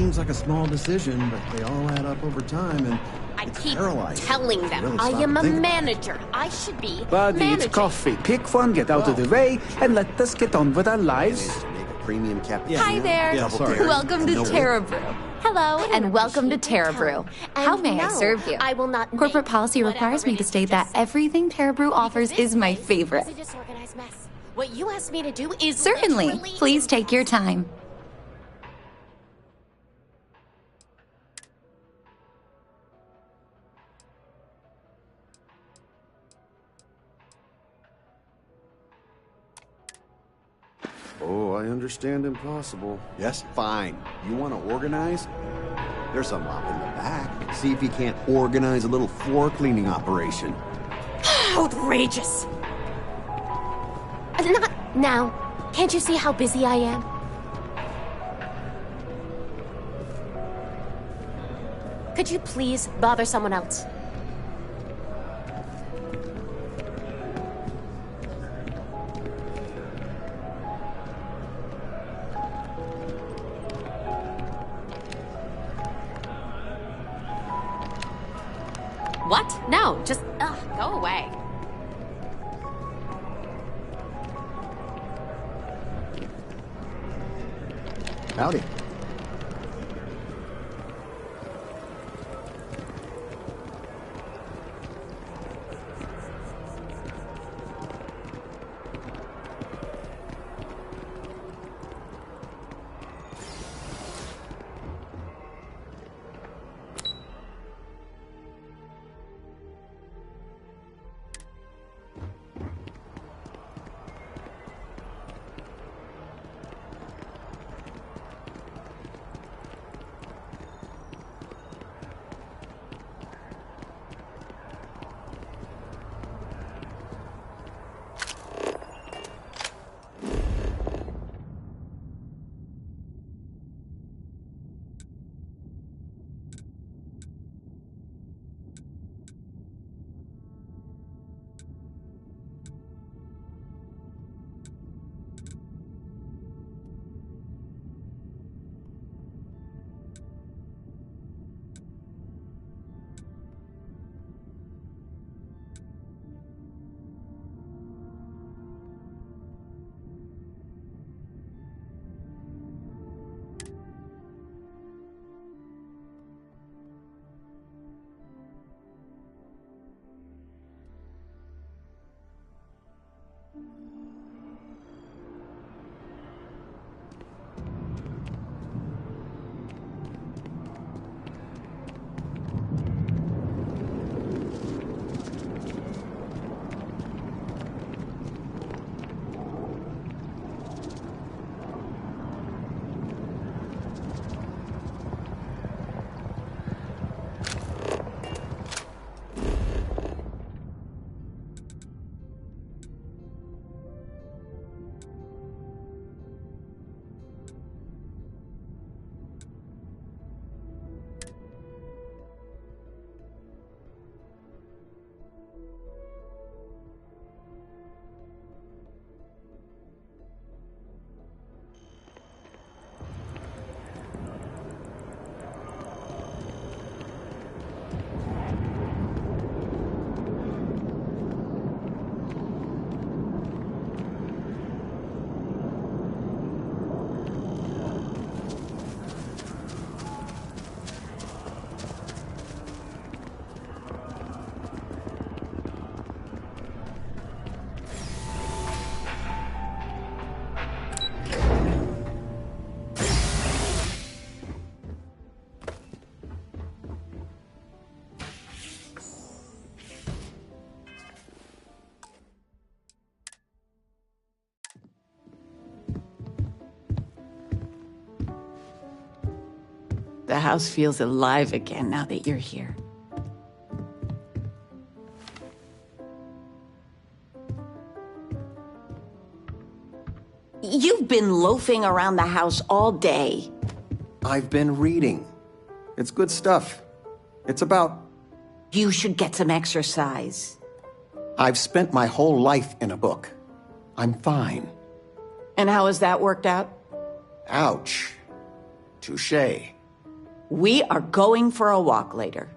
seems like a small decision, but they all add up over time, and I it's keep paralyzing. telling them Really I stop am to a think about it. manager. I should be Buddy, managing. it's coffee. Pick one, get out of the way, and let us get on with our lives. To make a premium cappuccino. Hi there. double dairy, Welcome to no Terra whip. Brew. Hello, and welcome to Terra Brew. How may I serve you? I will not. Corporate make policy whatever requires me it to is state you that just- everything Terra Brew offers Because is my this favorite. is a disorganized mess. What you asked me to do is Certainly. literally Please take your time. Oh, I understand impossible. Yes, fine. You want to organize? There's a mop in the back. See if you can't organize a little floor cleaning operation. outrageous. Not now. Can't you see how busy I am? Could you please bother someone else? What? No, just go away. Howdy. The house feels alive again now that you're here. You've been loafing around the house all day. I've been reading. It's good stuff. It's about... You should get some exercise. I've spent my whole life in a book. I'm fine. And how has that worked out? Ouch. Touché. We are going for a walk later.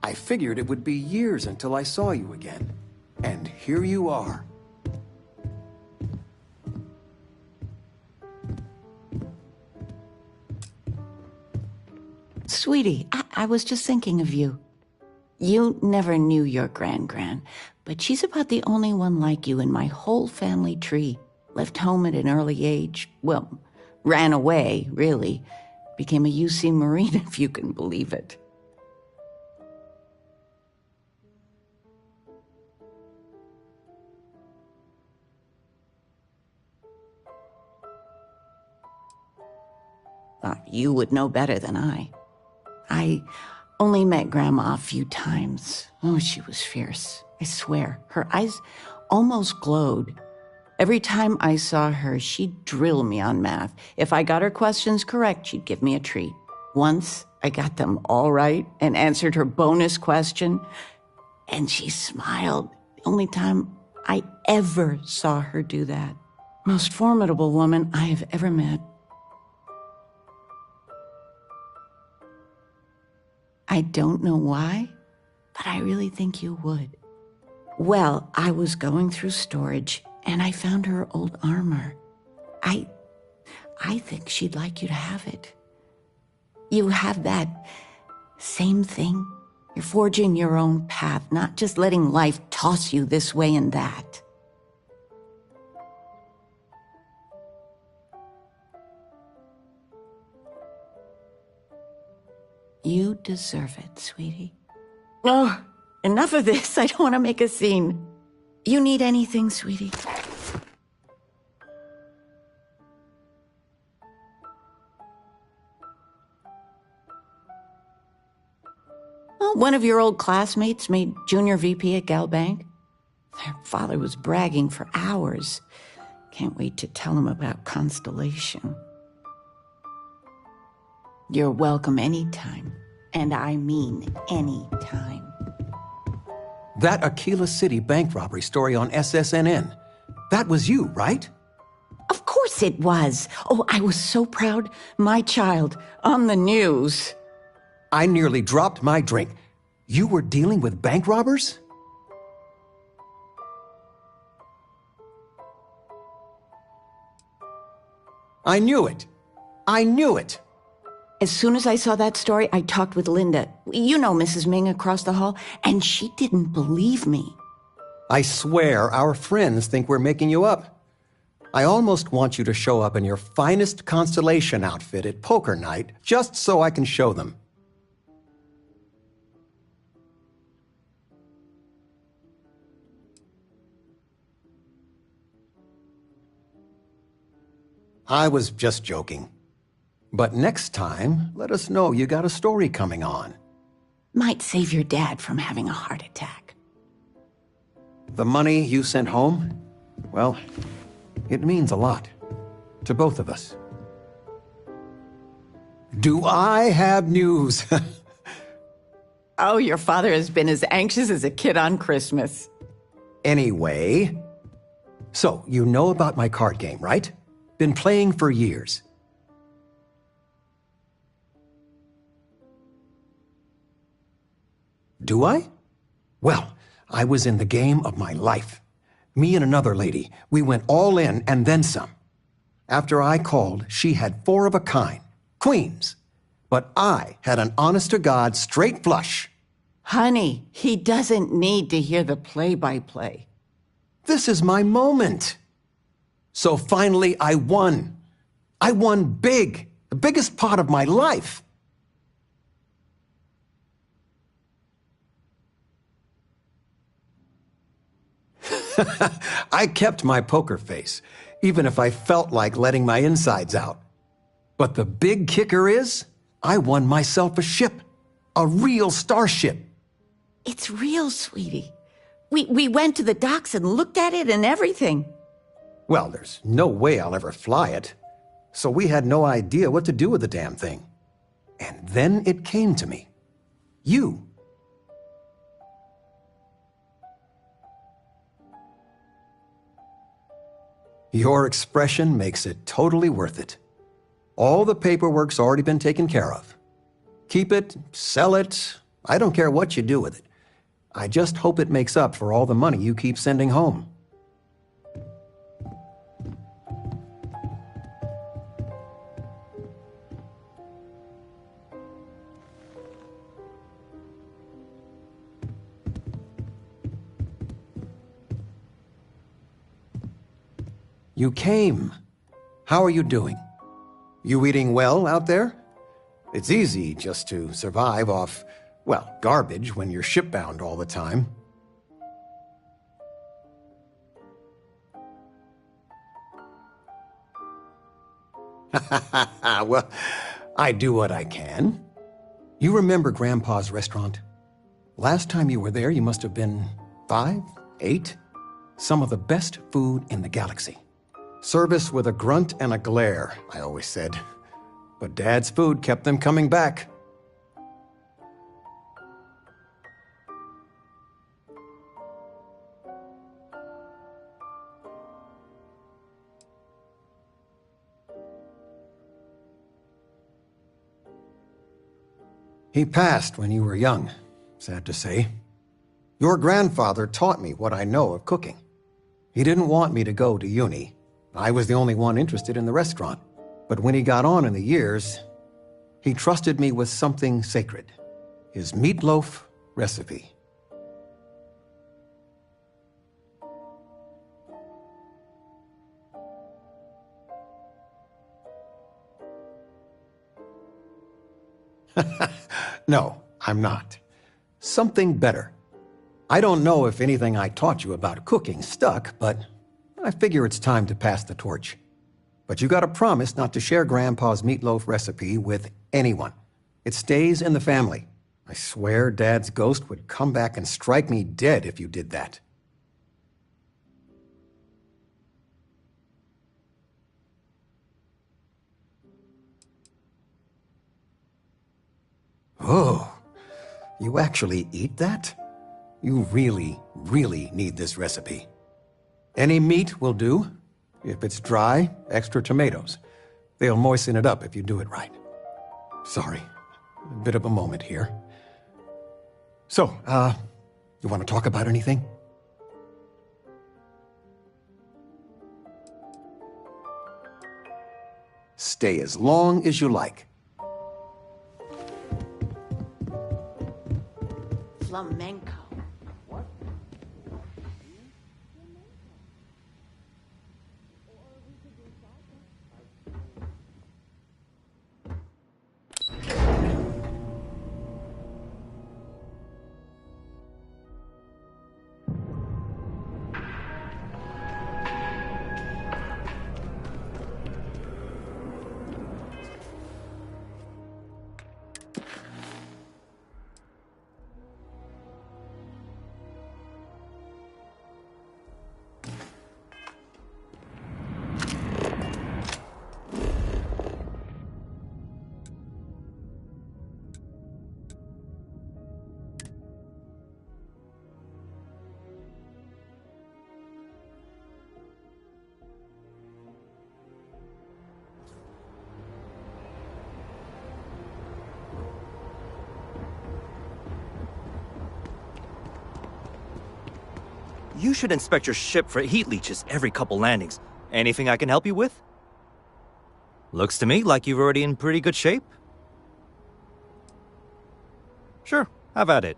I figured it would be years until I saw you again. And here you are. Sweetie, I was just thinking of you. You never knew your gran, but she's about the only one like you in my whole family tree. Left home at an early age. Well, ran away, really. Became a UC Marine, if you can believe it. You would know better than I. I only met Grandma a few times. Oh, she was fierce. I swear, her eyes almost glowed. Every time I saw her, she'd drill me on math. If I got her questions correct, she'd give me a treat. Once, I got them all right and answered her bonus question, and she smiled. The only time I ever saw her do that. Most formidable woman I have ever met. I don't know why, but I really think you would. Well, I was going through storage, and I found her old armor. I think she'd like you to have it. You have that same thing. You're forging your own path, not just letting life toss you this way and that. You deserve it, sweetie. Oh, enough of this. I don't want to make a scene. You need anything, sweetie? Well, one of your old classmates made junior VP at Gal Bank. Their father was bragging for hours. Can't wait to tell him about Constellation. You're welcome anytime. And I mean anytime. That Aquila City bank robbery story on SSNN. That was you, right? Of course it was. Oh, I was so proud. My child on the news. I nearly dropped my drink. You were dealing with bank robbers? I knew it. I knew it. As soon as I saw that story, I talked with Linda. You know Mrs. Ming across the hall, and she didn't believe me. I swear our friends think we're making you up. I almost want you to show up in your finest Constellation outfit at poker night, just so I can show them. I was just joking. But next time, let us know you got a story coming on. Might save your dad from having a heart attack. The money you sent home? Well, it means a lot. To both of us. Do I have news? Oh, your father has been as anxious as a kid on Christmas. Anyway, so you know about my card game, right? Been playing for years. Do I? Well, I was in the game of my life. Me and another lady, we went all in and then some. After I called, she had 4 of a kind, queens. But I had an honest-to-God straight flush. Honey, he doesn't need to hear the play-by-play. This is my moment. So finally, I won. I won big, the biggest pot of my life. I kept my poker face, even if I felt like letting my insides out. But the big kicker is, I won myself a ship. A real starship. It's real, sweetie. We went to the docks and looked at it and everything. Well, there's no way I'll ever fly it. So we had no idea what to do with the damn thing. And then it came to me. You. Your expression makes it totally worth it. All the paperwork's already been taken care of. Keep it, sell it. I don't care what you do with it. I just hope it makes up for all the money you keep sending home. You came. How are you doing? You eating well out there? It's easy just to survive off, well, garbage when you're shipbound all the time. Well, I do what I can. You remember Grandpa's restaurant? Last time you were there, you must have been 5, 8? Some of the best food in the galaxy. Service with a grunt and a glare, I always said. But Dad's food kept them coming back. He passed when you were young, sad to say. Your grandfather taught me what I know of cooking. He didn't want me to go to uni. I was the only one interested in the restaurant. But when he got on in the years, he trusted me with something sacred. His meatloaf recipe. No, I'm not. Something better. I don't know if anything I taught you about cooking stuck, but I figure it's time to pass the torch. But you gotta promise not to share Grandpa's meatloaf recipe with anyone. It stays in the family. I swear Dad's ghost would come back and strike me dead if you did that. Oh, you actually eat that? You really, really need this recipe. Any meat will do. If it's dry, extra tomatoes. They'll moisten it up if you do it right. Sorry, a bit of a moment here. So, you want to talk about anything? Stay as long as you like. Flamenco. You should inspect your ship for heat leeches every couple landings. Anything I can help you with? Looks to me like you're already in pretty good shape. Sure, have at it.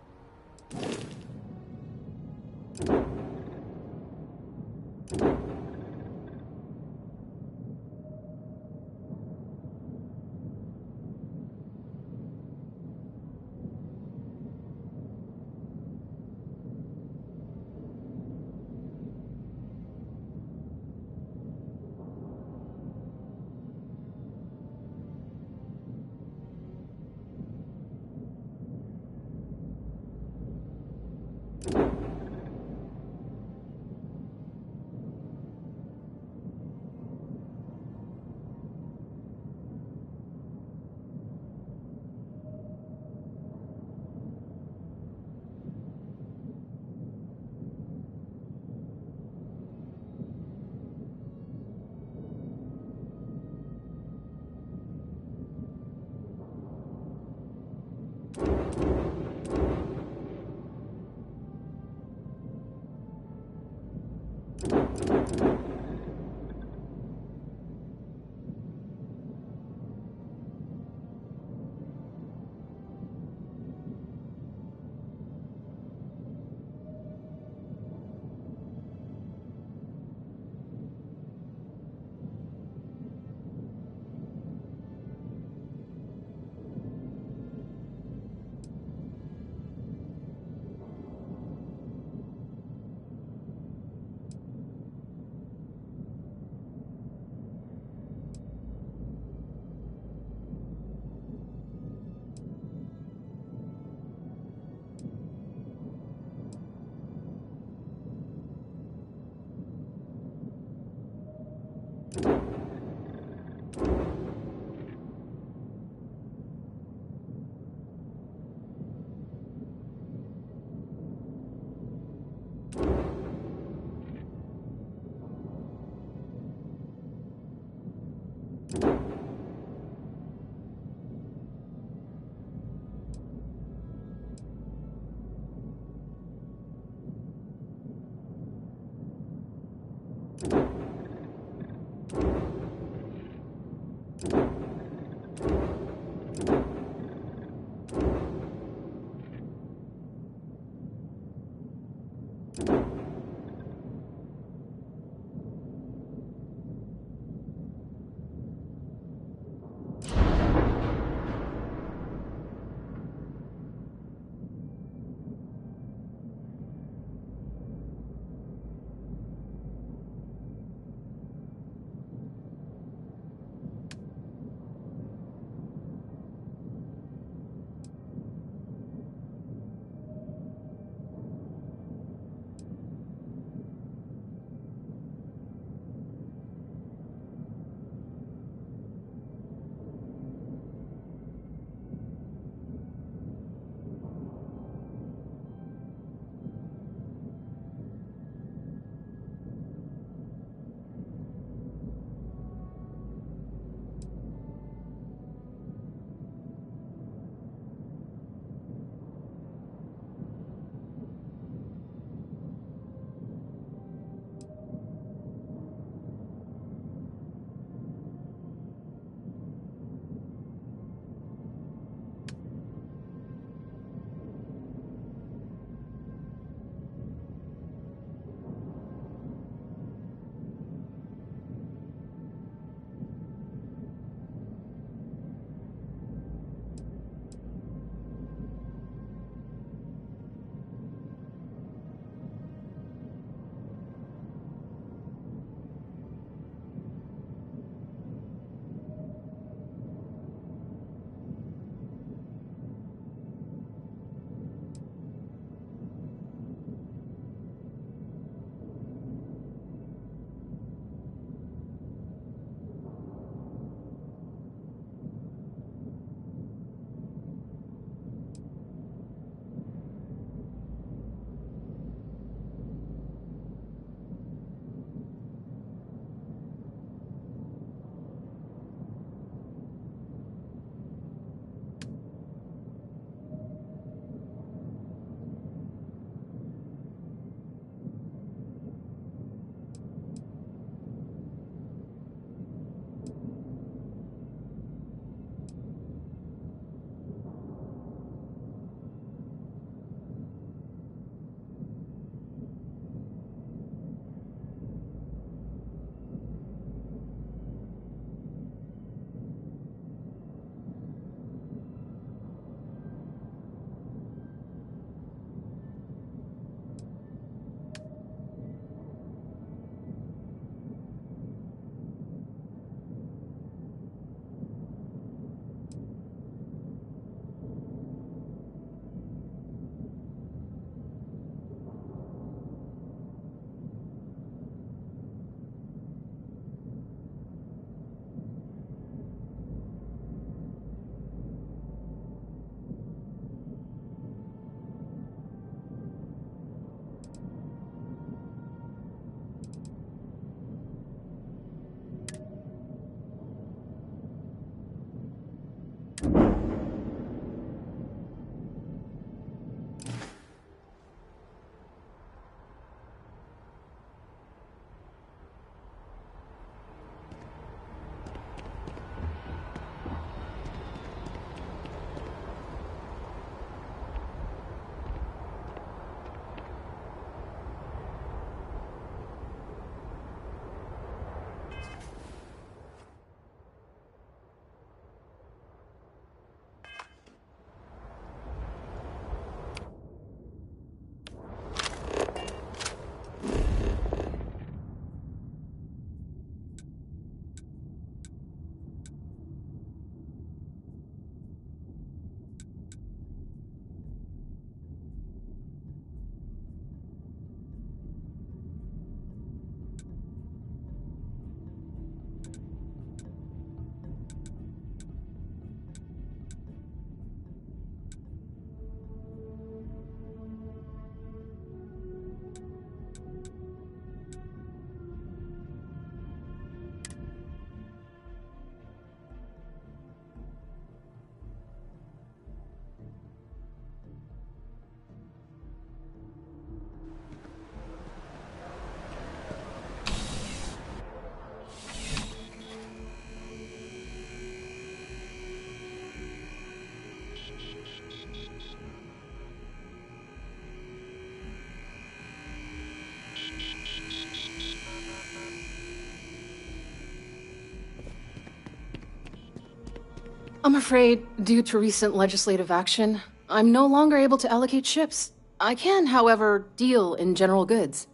I'm afraid, due to recent legislative action, I'm no longer able to allocate ships. I can, however, deal in general goods.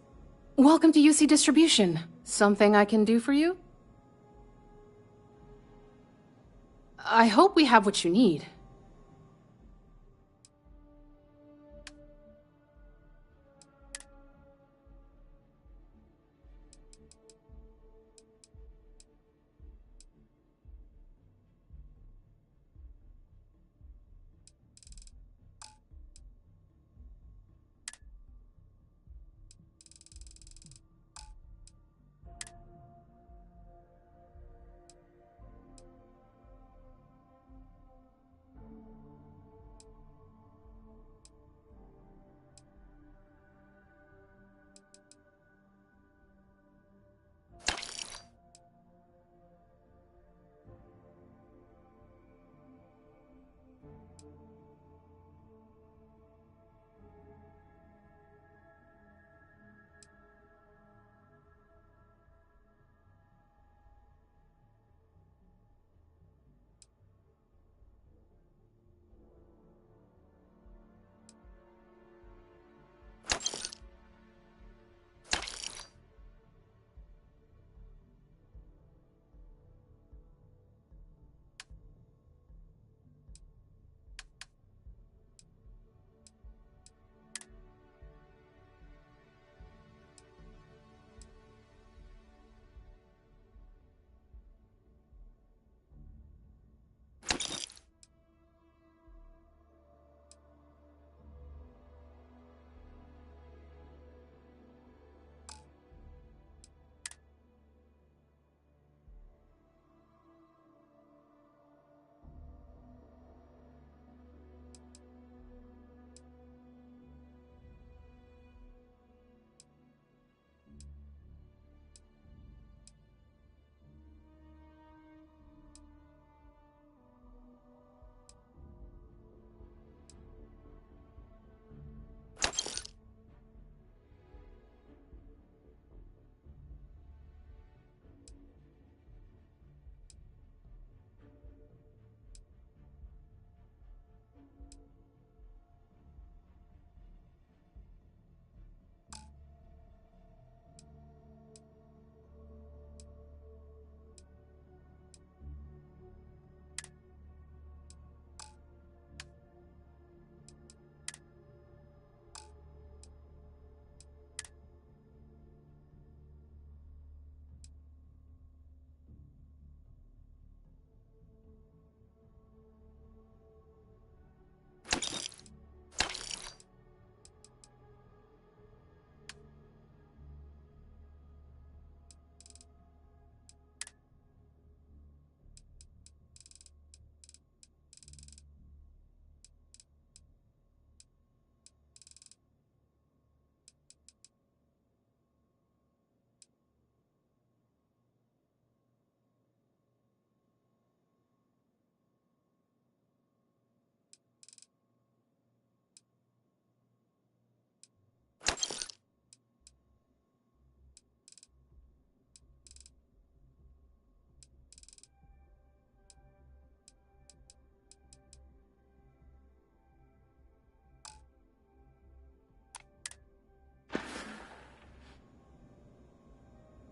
Welcome to UC Distribution. Something I can do for you? I hope we have what you need.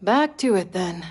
Back to it then.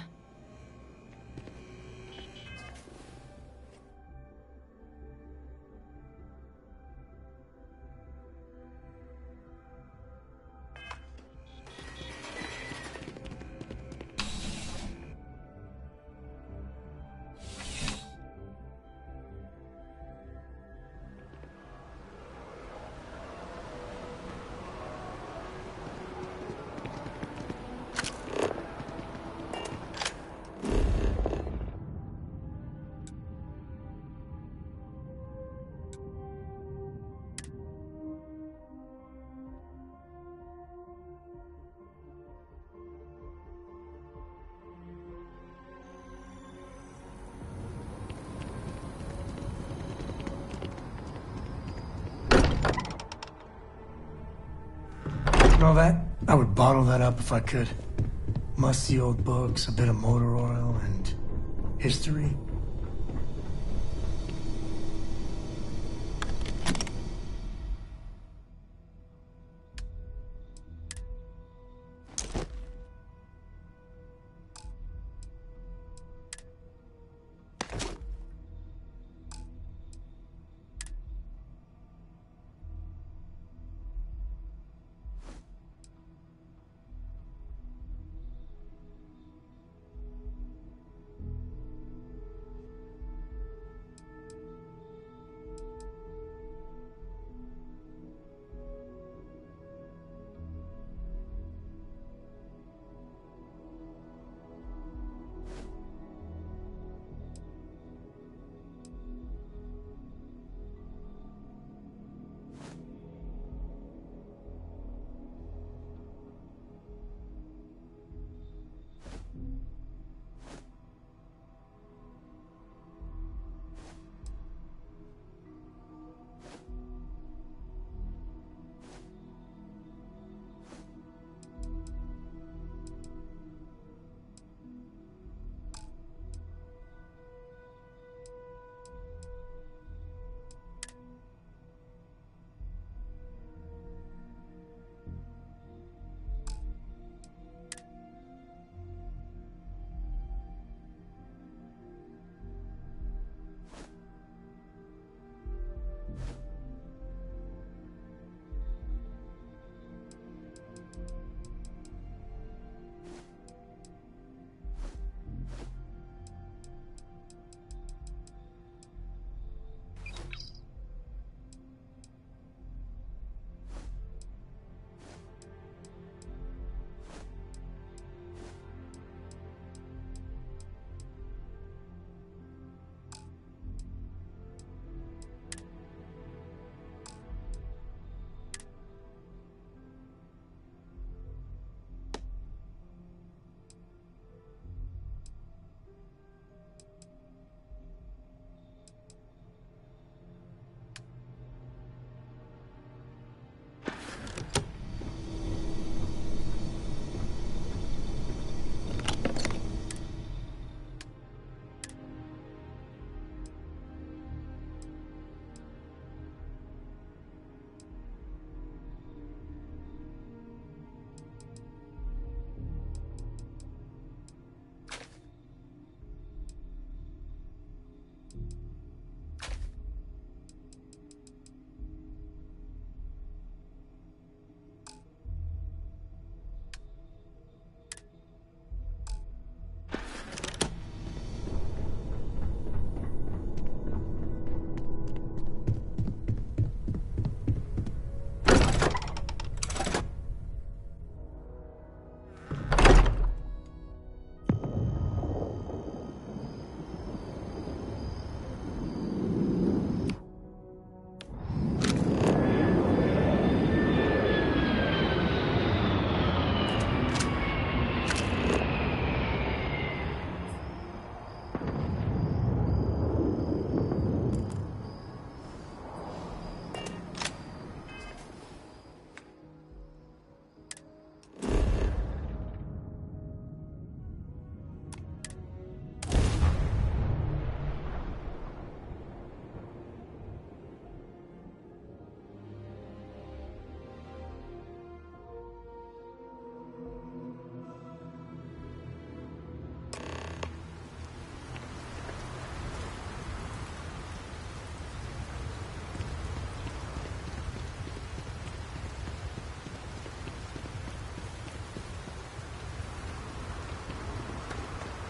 And all that, I would bottle that up if I could. Musty old books, a bit of motor oil, and history.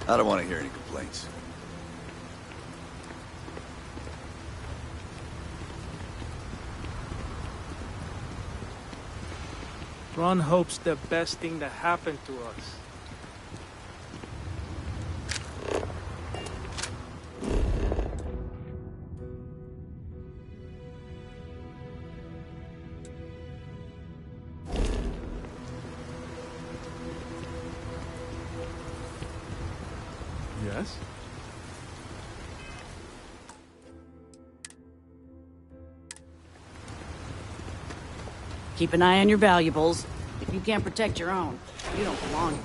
I don't want to hear any complaints. Ron hopes the best thing that happened to us. Yes? Keep an eye on your valuables. If you can't protect your own, you don't belong here.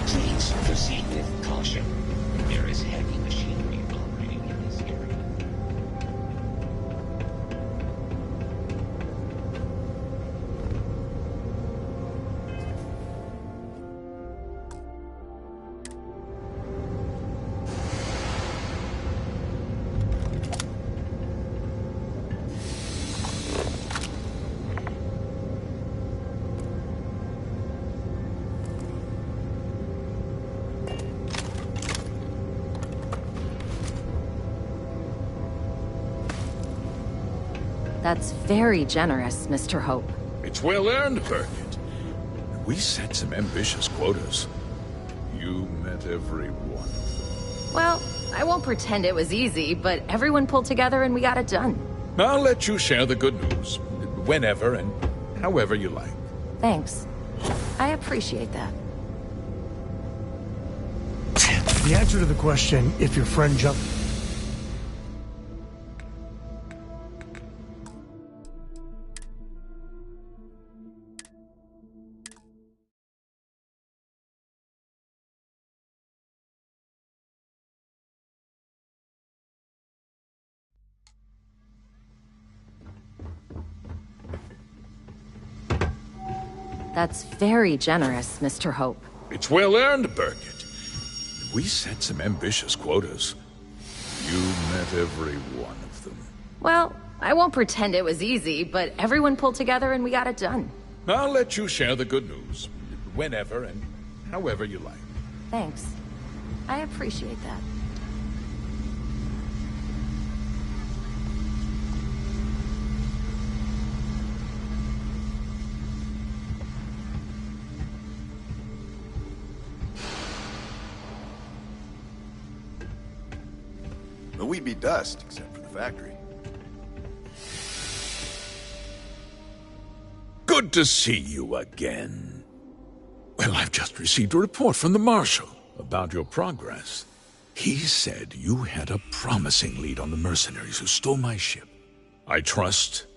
Please proceed with caution. There is heavy machinery operating in this area. That's very generous, Mr. Hope. It's well earned, Birgit. We set some ambitious quotas. You met every one. Well, I won't pretend it was easy, but everyone pulled together and we got it done. I'll let you share the good news, whenever and however you like. Thanks. I appreciate that. The answer to the question, if your friend jumped... That's very generous, Mr. Hope. It's well earned, Birgit. We set some ambitious quotas. You met every one of them. Well, I won't pretend it was easy, but everyone pulled together and we got it done. I'll let you share the good news, whenever and however you like. Thanks. I appreciate that. But we'd be dust, except for the factory. Good to see you again. Well, I've just received a report from the Marshal about your progress. He said you had a promising lead on the mercenaries who stole my ship. I trust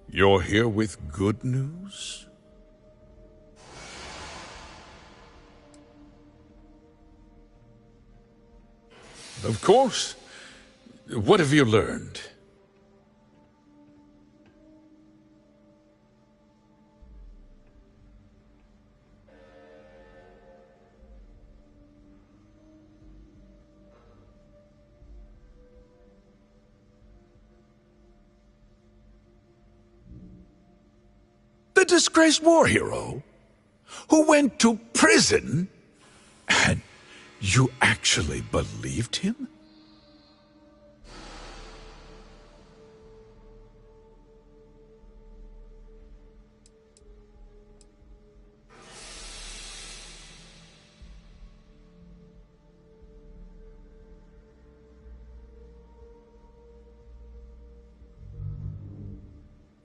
you're here with good news? Of course. What have you learned? The disgraced war hero who went to prison, and you actually believed him?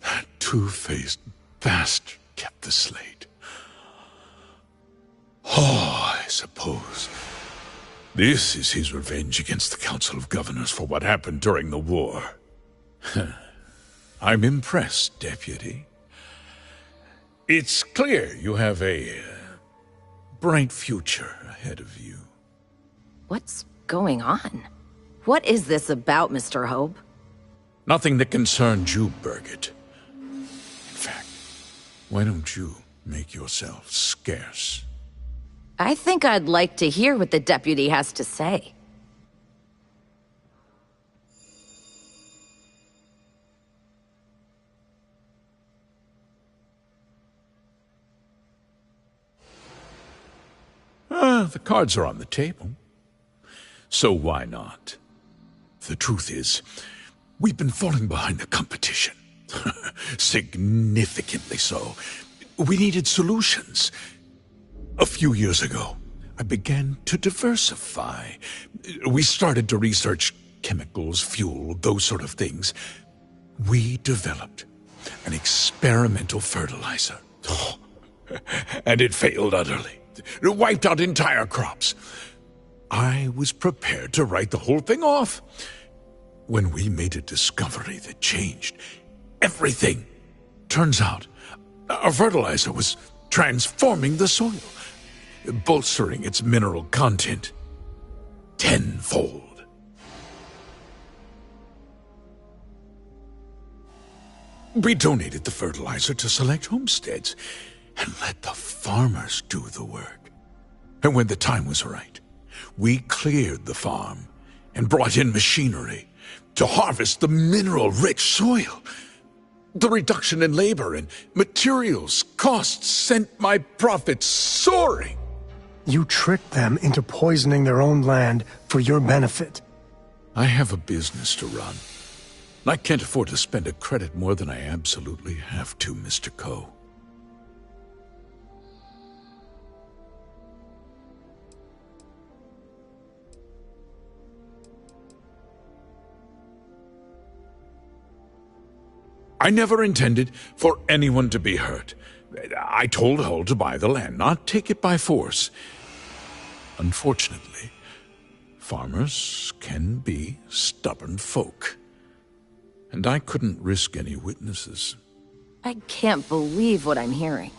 That two-faced bastard kept the slate. Oh, I suppose this is his revenge against the Council of Governors for what happened during the war. I'm impressed, Deputy. It's clear you have a bright future ahead of you. What's going on? What is this about, Mr. Hope? Nothing that concerns you, Birgit. In fact, why don't you make yourself scarce? I think I'd like to hear what the deputy has to say. The cards are on the table. So why not? The truth is, we've been falling behind the competition. Significantly so. We needed solutions. A few years ago, I began to diversify. We started to research chemicals, fuel, those sort of things. We developed an experimental fertilizer. And it failed utterly. It wiped out entire crops. I was prepared to write the whole thing off when we made a discovery that changed everything. Turns out, our fertilizer was transforming the soil, bolstering its mineral content tenfold. We donated the fertilizer to select homesteads and let the farmers do the work. And when the time was right, we cleared the farm and brought in machinery to harvest the mineral-rich soil. The reduction in labor and materials costs sent my profits soaring. You tricked them into poisoning their own land for your benefit. I have a business to run. I can't afford to spend a credit more than I absolutely have to, Mr. Coe. I never intended for anyone to be hurt. I told Hull to buy the land, not take it by force. Unfortunately, farmers can be stubborn folk. And I couldn't risk any witnesses. I can't believe what I'm hearing.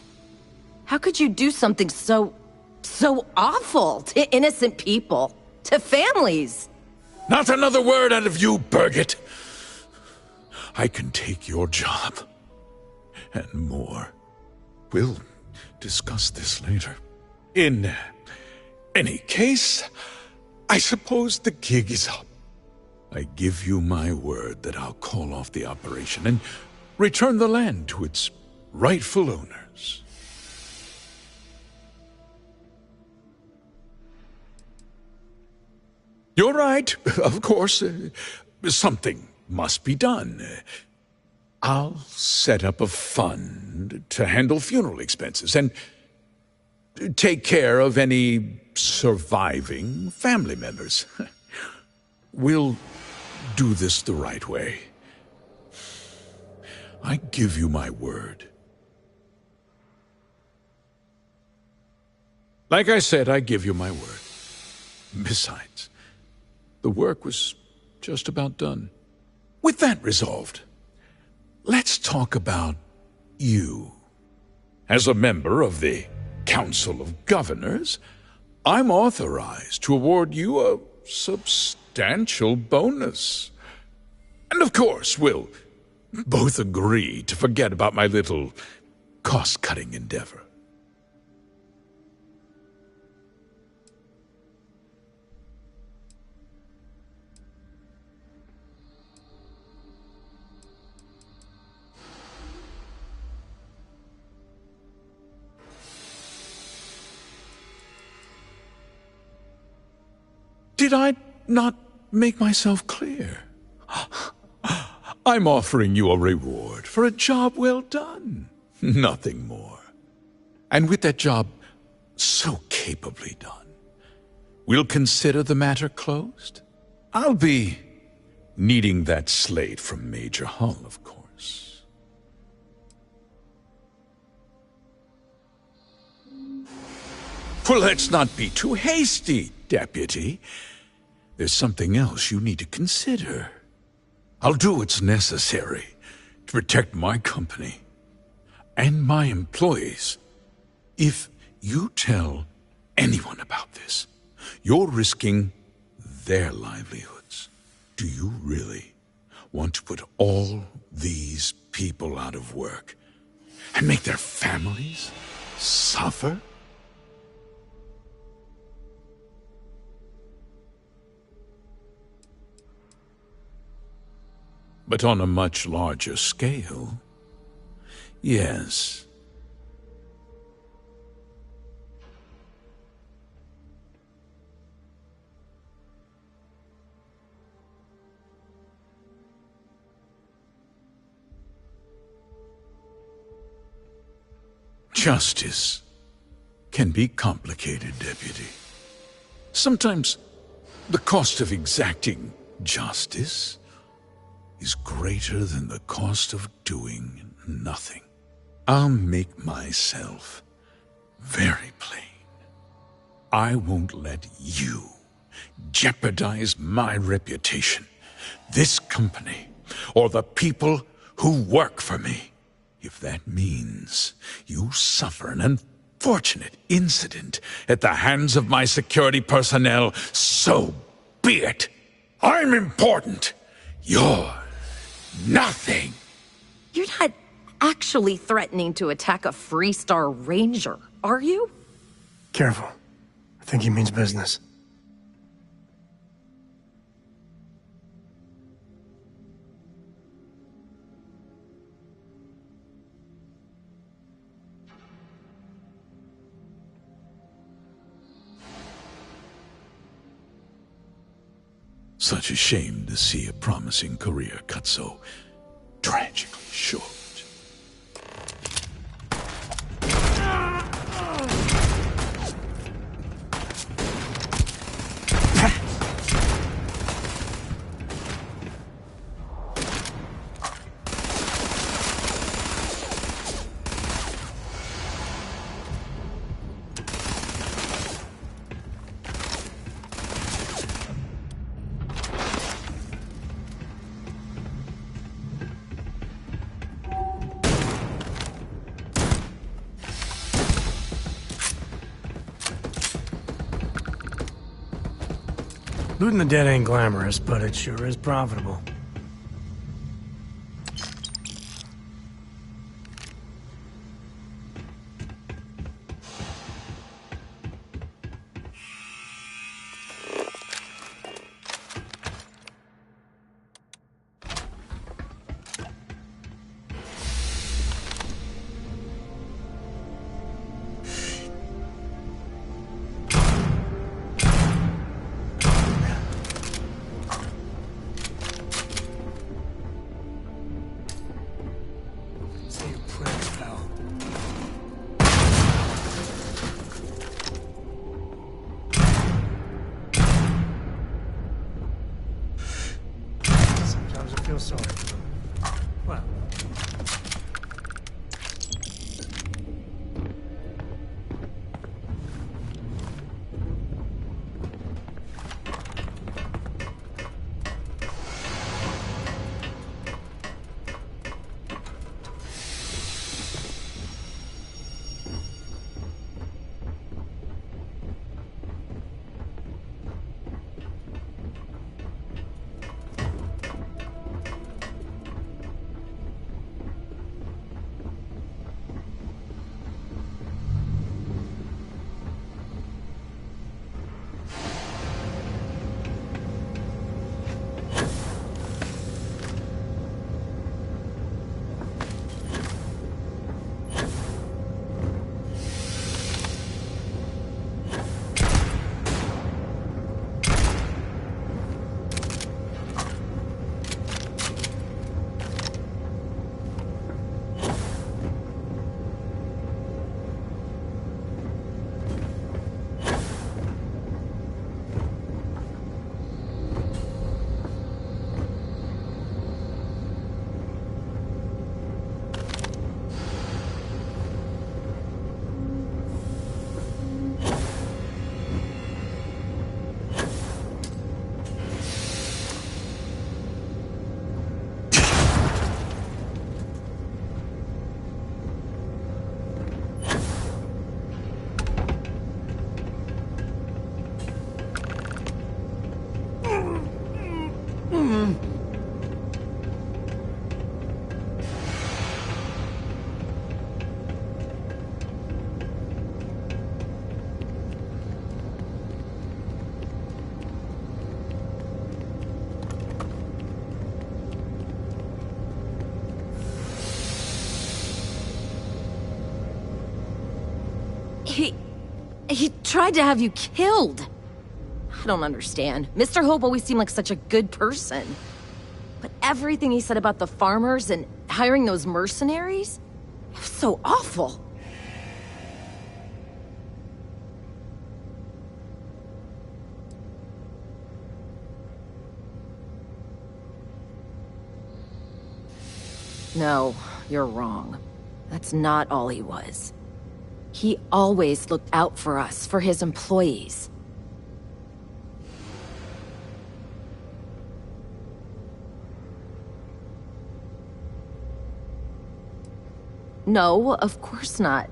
How could you do something so awful to innocent people, to families? Not another word out of you, Birgit! I can take your job. And more. We'll discuss this later. In any case, I suppose the gig is up. I give you my word that I'll call off the operation and return the land to its rightful owners. You're right, of course. Something must be done. I'll set up a fund to handle funeral expenses and take care of any surviving family members. We'll do this the right way. I give you my word. Like I said, I give you my word. Besides, the work was just about done. With that resolved, let's talk about you. As a member of the Council of Governors, I'm authorized to award you a substantial bonus. And of course, we'll both agree to forget about my little cost-cutting endeavor. did I not make myself clear? I'm offering you a reward for a job well done. Nothing more. And with that job so capably done, we'll consider the matter closed. I'll be needing that slate from Major Hull, of course. Well, let's not be too hasty, Deputy. There's something else you need to consider. I'll do what's necessary to protect my company and my employees. If you tell anyone about this, you're risking their livelihoods. Do you really want to put all these people out of work and make their families suffer? But on a much larger scale, yes. Justice can be complicated, Deputy. Sometimes the cost of exacting justice is greater than the cost of doing nothing. I'll make myself very plain. I won't let you jeopardize my reputation, this company, or the people who work for me. If that means you suffer an unfortunate incident at the hands of my security personnel, so be it. I'm important. You're nothing. You're not actually threatening to attack a Freestar Ranger, are you? Careful. I think he means business. Such a shame to see a promising career cut so tragically short. Looting the dead ain't glamorous, but it sure is profitable. Feel sorry for them. Well. He tried to have you killed. I don't understand. Mr. Hope always seemed like such a good person. But everything he said about the farmers and hiring those mercenaries, it was so awful. No, you're wrong. That's not all he was. He always looked out for us, for his employees. No, of course not.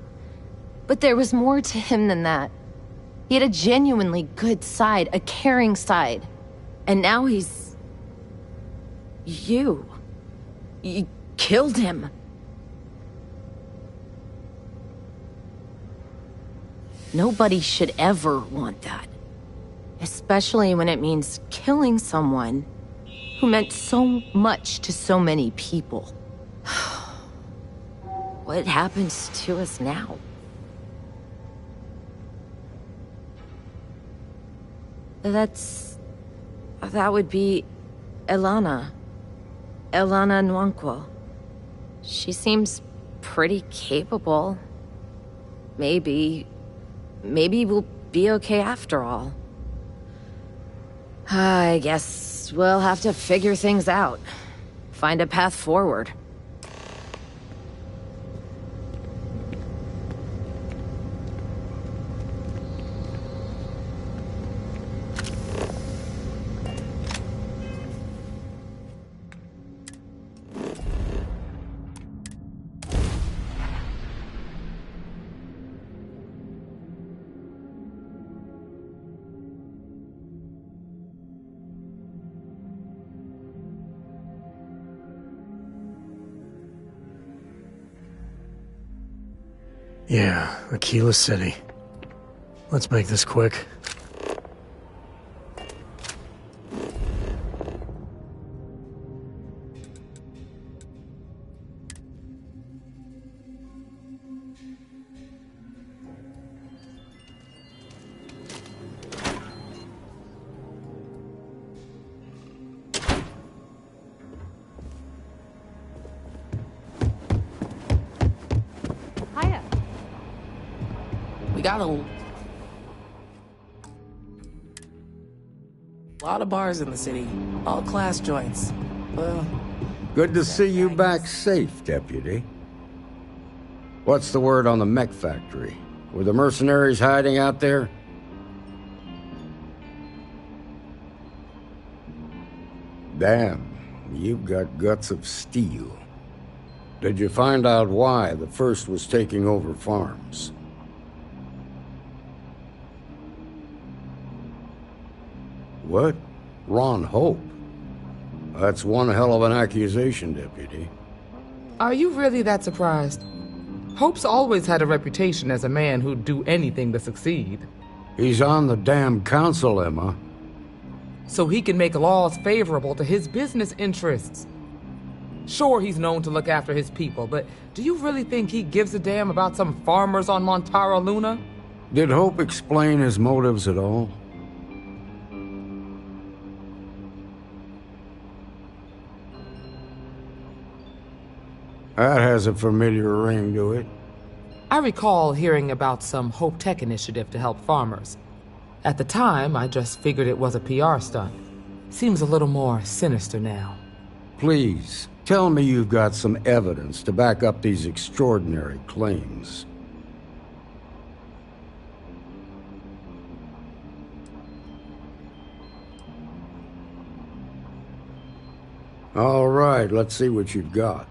But there was more to him than that. He had a genuinely good side, a caring side. And now he's... You killed him. Nobody should ever want that. Especially when it means killing someone who meant so much to so many people. What happens to us now? That would be Elana. Elana Nwankwo. She seems pretty capable. Maybe we'll be okay after all. I guess we'll have to figure things out. Find a path forward. Yeah, Aquila City. Let's make this quick. We got a lot of bars in the city, all class joints. Well, good to see you back safe, Deputy. What's the word on the mech factory? Were the mercenaries hiding out there? Damn, you've got guts of steel. Did you find out why the First was taking over farms? What? Ron Hope? That's one hell of an accusation, Deputy. are you really that surprised? Hope's always had a reputation as a man who'd do anything to succeed. He's on the damn council, Emma. So he can make laws favorable to his business interests. Sure, he's known to look after his people, but do you really think he gives a damn about some farmers on Montara Luna? Did Hope explain his motives at all? That has a familiar ring to it. I recall hearing about some Hope Tech initiative to help farmers. At the time, I just figured it was a PR stunt. Seems a little more sinister now. Please, tell me you've got some evidence to back up these extraordinary claims. All right, let's see what you've got.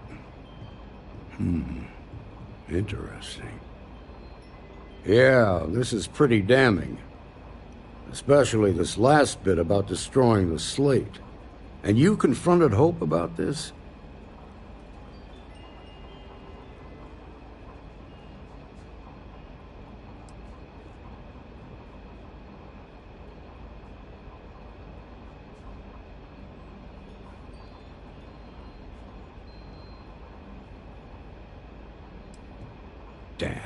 Interesting. Yeah, this is pretty damning. Especially this last bit about destroying the slate. And you confronted Hope about this? Damn.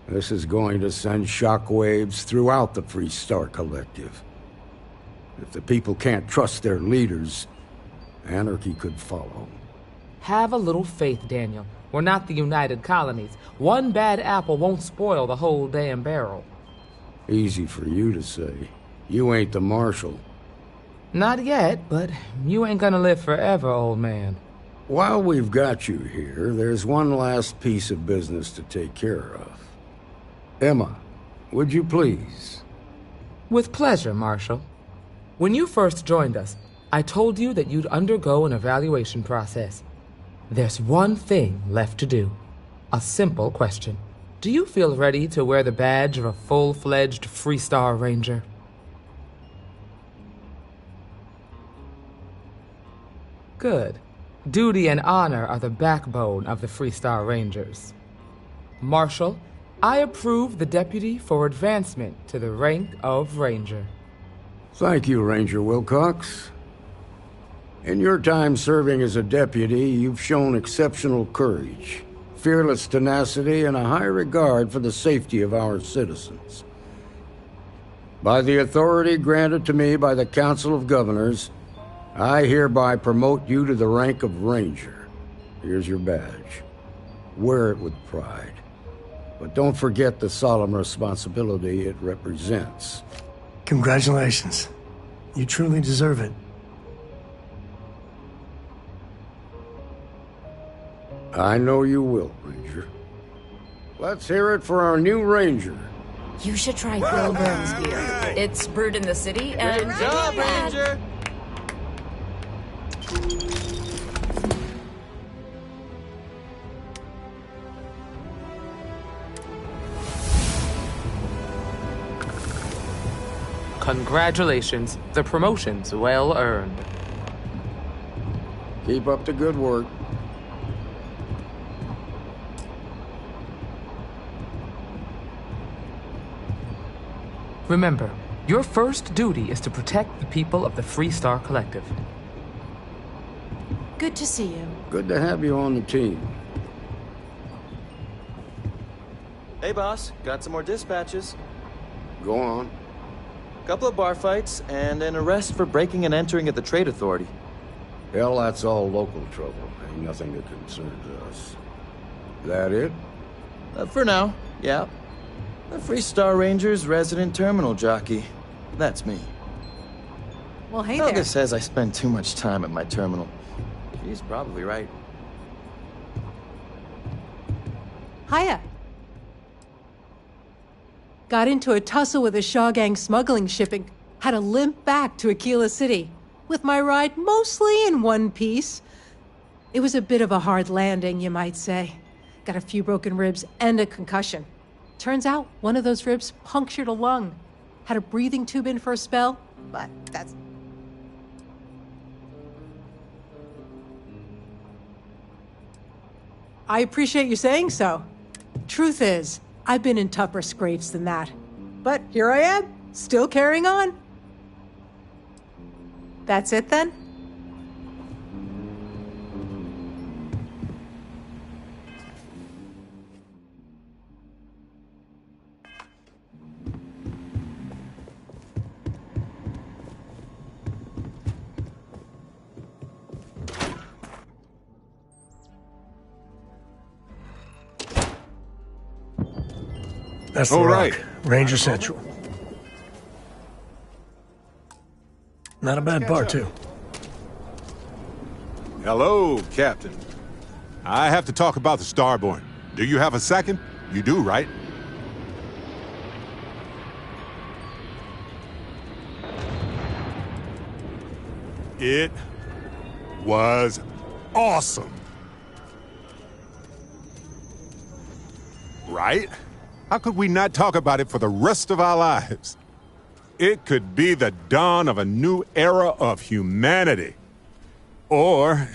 This is going to send shockwaves throughout the Freestar Collective. If the people can't trust their leaders, anarchy could follow. Have a little faith, Daniel. We're not the United Colonies. One bad apple won't spoil the whole damn barrel. Easy for you to say. You ain't the Marshal. Not yet, but you ain't gonna live forever, old man. While we've got you here, there's one last piece of business to take care of. Emma, would you please? With pleasure, Marshal. When you first joined us, I told you that you'd undergo an evaluation process. There's one thing left to do. A simple question. Do you feel ready to wear the badge of a full-fledged Freestar Ranger? Good. Duty and honor are the backbone of the Freestar Rangers. Marshal, I approve the deputy for advancement to the rank of Ranger. Thank you, Ranger Wilcox. In your time serving as a deputy, you've shown exceptional courage, fearless tenacity, and a high regard for the safety of our citizens. By the authority granted to me by the Council of Governors, I hereby promote you to the rank of Ranger. Here's your badge. Wear it with pride. But don't forget the solemn responsibility it represents. Congratulations. You truly deserve it. I know you will, Ranger. Let's hear it for our new Ranger. You should try Bill Burns beer. It's brewed in the city and... Good job, Ranger! Congratulations. The promotion's well earned. Keep up the good work. Remember, your first duty is to protect the people of the Freestar Collective. Good to see you. Good to have you on the team. Hey, boss. Got some more dispatches. Go on. Couple of bar fights, and an arrest for breaking and entering at the Trade Authority. Hell, that's all local trouble. Ain't nothing that concerns us. That it? For now, yeah. The Freestar Ranger's resident terminal jockey. That's me. Well, hey Helga there. says I spend too much time at my terminal. She's probably right. Hiya. Got into a tussle with a Shaw Gang smuggling shipping. Had to limp back to Aquila City, with my ride mostly in one piece. It was a bit of a hard landing, you might say. Got a few broken ribs and a concussion. Turns out one of those ribs punctured a lung. Had a breathing tube in for a spell, but that's... I appreciate you saying so. Truth is, I've been in tougher scrapes than that. But here I am, still carrying on. That's it then? That's the Rock. Ranger Central. Not a bad bar, too. Hello, Captain. I have to talk about the Starborn. Do you have a second? You do, right? It was awesome. Right? How could we not talk about it for the rest of our lives? It could be the dawn of a new era of humanity. Or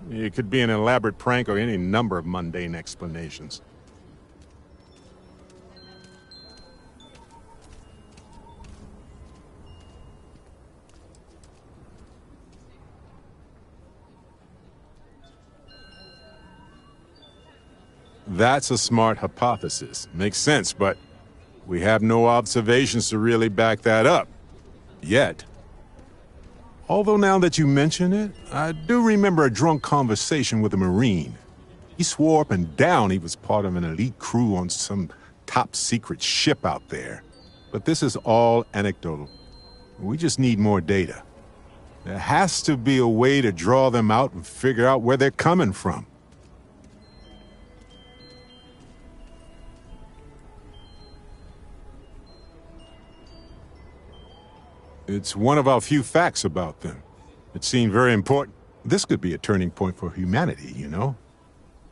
it could be an elaborate prank or any number of mundane explanations. That's a smart hypothesis. Makes sense, but we have no observations to really back that up. Yet. Although now that you mention it, I do remember a drunk conversation with a Marine. He swore up and down he was part of an elite crew on some top-secret ship out there. But this is all anecdotal. We just need more data. There has to be a way to draw them out and figure out where they're coming from. It's one of our few facts about them. It seemed very important. This could be a turning point for humanity, you know?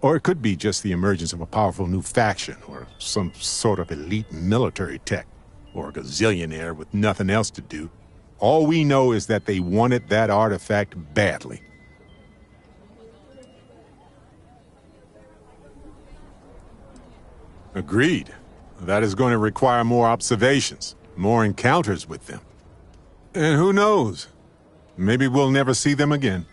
Or it could be just the emergence of a powerful new faction, or some sort of elite military tech, or a gazillionaire with nothing else to do. All we know is that they wanted that artifact badly. Agreed. That is going to require more observations, more encounters with them. And who knows? Maybe we'll never see them again.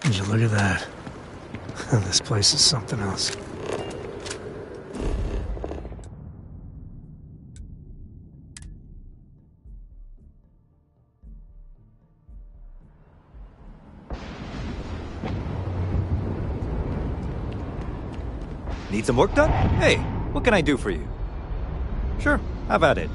Would you look at that? This place is something else. Need some work done? Hey, what can I do for you? Sure, have at it.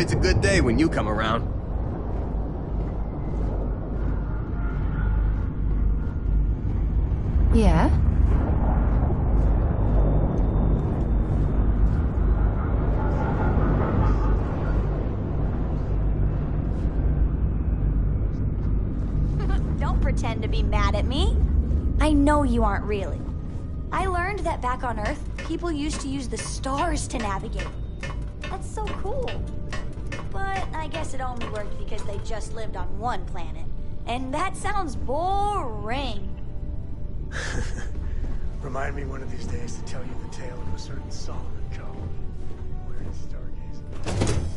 always a good day when you come around. Yeah? Don't pretend to be mad at me. I know you aren't really. I learned that back on Earth, people used to use the stars to navigate. That's so cool. But I guess it only worked because they just lived on one planet. And that sounds boring. Remind me one of these days to tell you the tale of a certain Solomon called Where is Stargazer?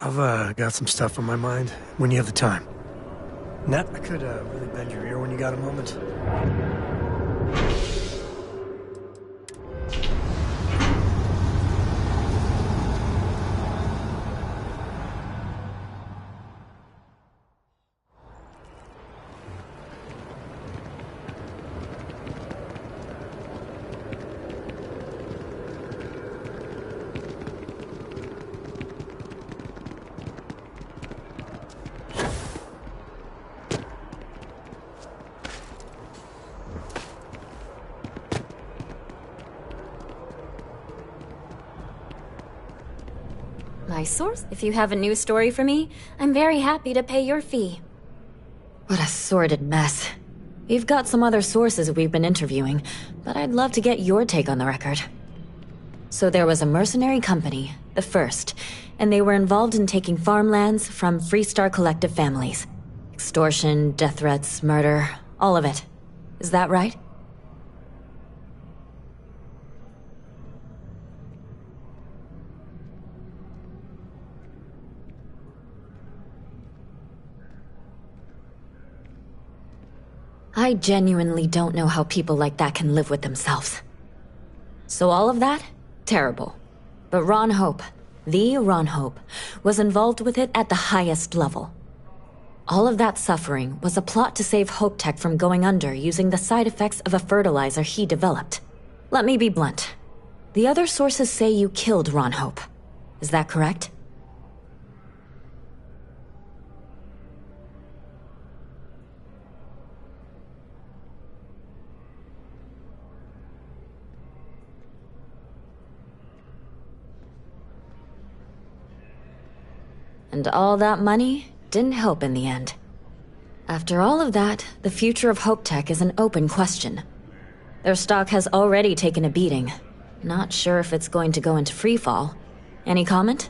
I've got some stuff on my mind when you have the time. Nat, I could really bend your ear when you got a moment. My source? If you have a new story for me, I'm very happy to pay your fee. What a sordid mess. We've got some other sources we've been interviewing, but I'd love to get your take on the record. So there was a mercenary company, the First, and they were involved in taking farmlands from Freestar Collective families. Extortion, death threats, murder, all of it. Is that right? I genuinely don't know how people like that can live with themselves. So all of that? Terrible. But Ron Hope, the Ron Hope, was involved with it at the highest level. All of that suffering was a plot to save Hope Tech from going under using the side effects of a fertilizer he developed. Let me be blunt. The other sources say you killed Ron Hope. Is that correct? And all that money didn't help in the end. After all of that, the future of Hope Tech is an open question. Their stock has already taken a beating. Not sure if it's going to go into freefall. Any comment?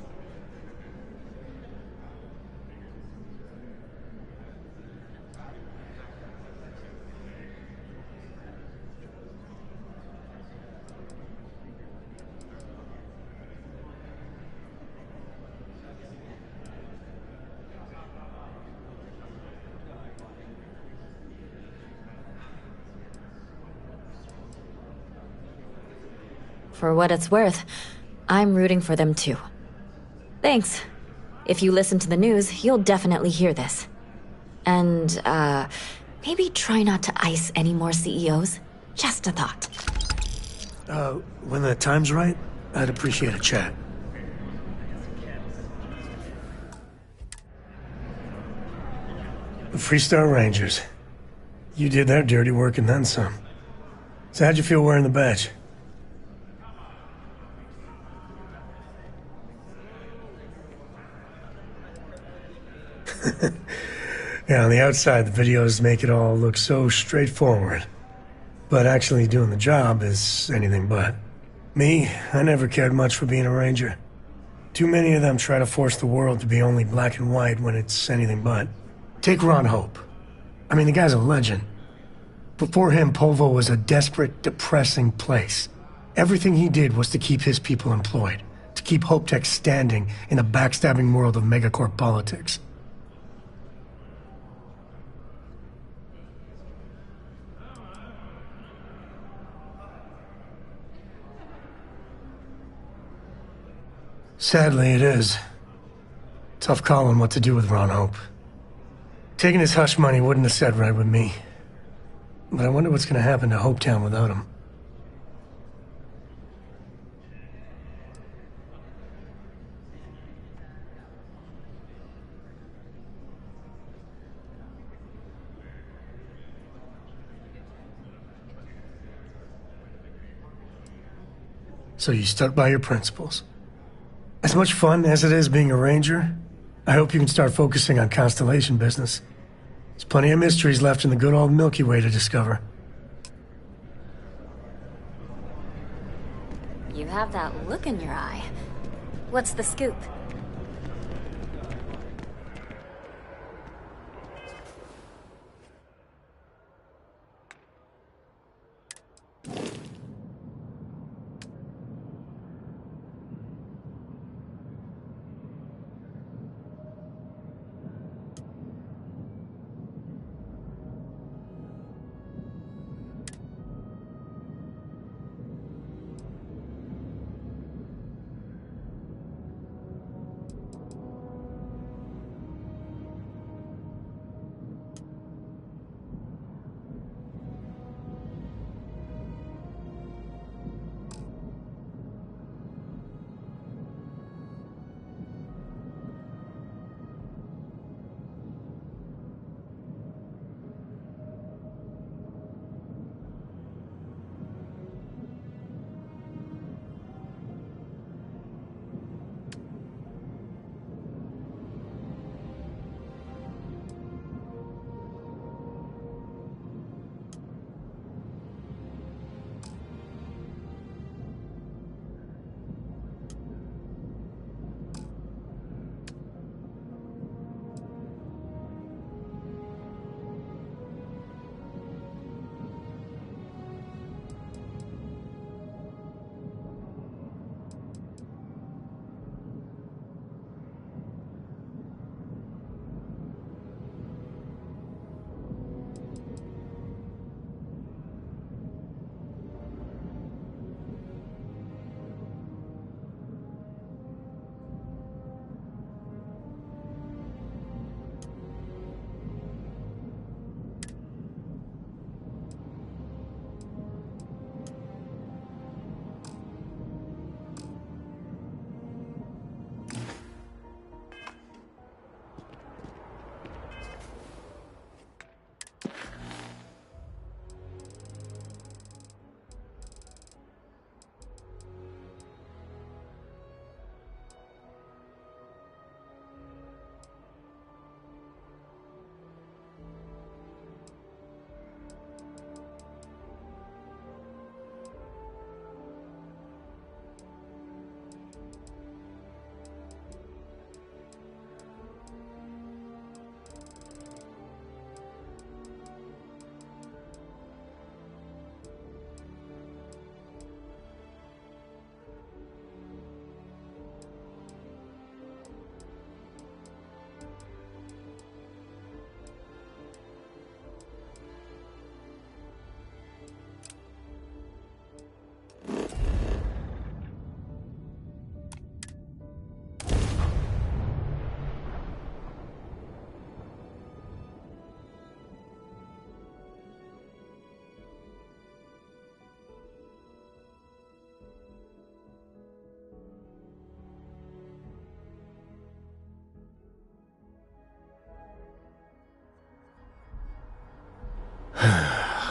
For what it's worth, I'm rooting for them too. Thanks. If you listen to the news, you'll definitely hear this. And, maybe try not to ice any more CEOs. Just a thought. When the time's right, I'd appreciate a chat. The Freestar Rangers. You did their dirty work and then some. So how'd you feel wearing the badge? Yeah, on the outside, the videos make it all look so straightforward. But actually doing the job is anything but. Me, I never cared much for being a ranger. Too many of them try to force the world to be only black and white when it's anything but. Take Ron Hope. I mean, the guy's a legend. Before him, Polvo was a desperate, depressing place. Everything he did was to keep his people employed, to keep Hope Tech standing in the backstabbing world of megacorp politics. Sadly, it is. Tough calling what to do with Ron Hope. Taking his hush money wouldn't have set right with me. But I wonder what's going to happen to Hopetown without him. So you stuck by your principles. As much fun as it is being a ranger, I hope you can start focusing on Constellation business. There's plenty of mysteries left in the good old Milky Way to discover. You have that look in your eye. What's the scoop?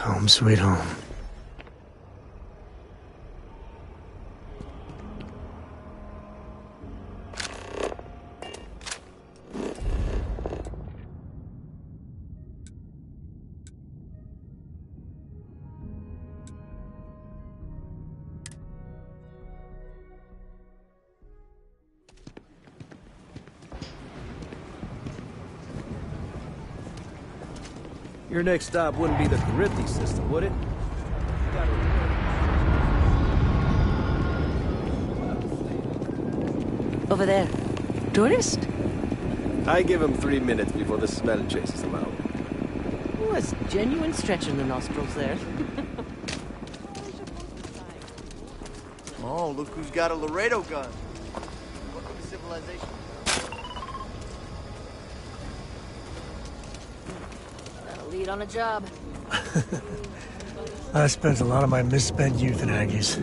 Home sweet home. Your next stop wouldn't be the Thrifty system, would it? Over there. Tourist? I give him 3 minutes before the smell chases him out. Was genuine stretch in the nostrils there. Oh, look who's got a Laredo gun. Welcome to civilization. That'll lead on a job. I spent a lot of my misspent youth in Aggies.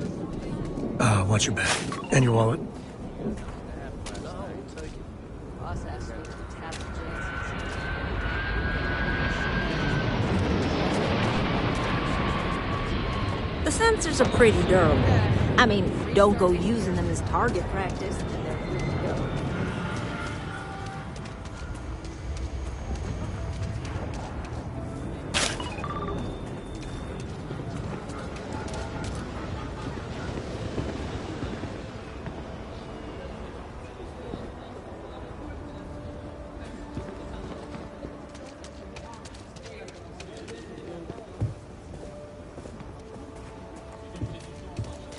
Watch your back. And your wallet. The sensors are pretty durable. I mean, don't go using them as target practice.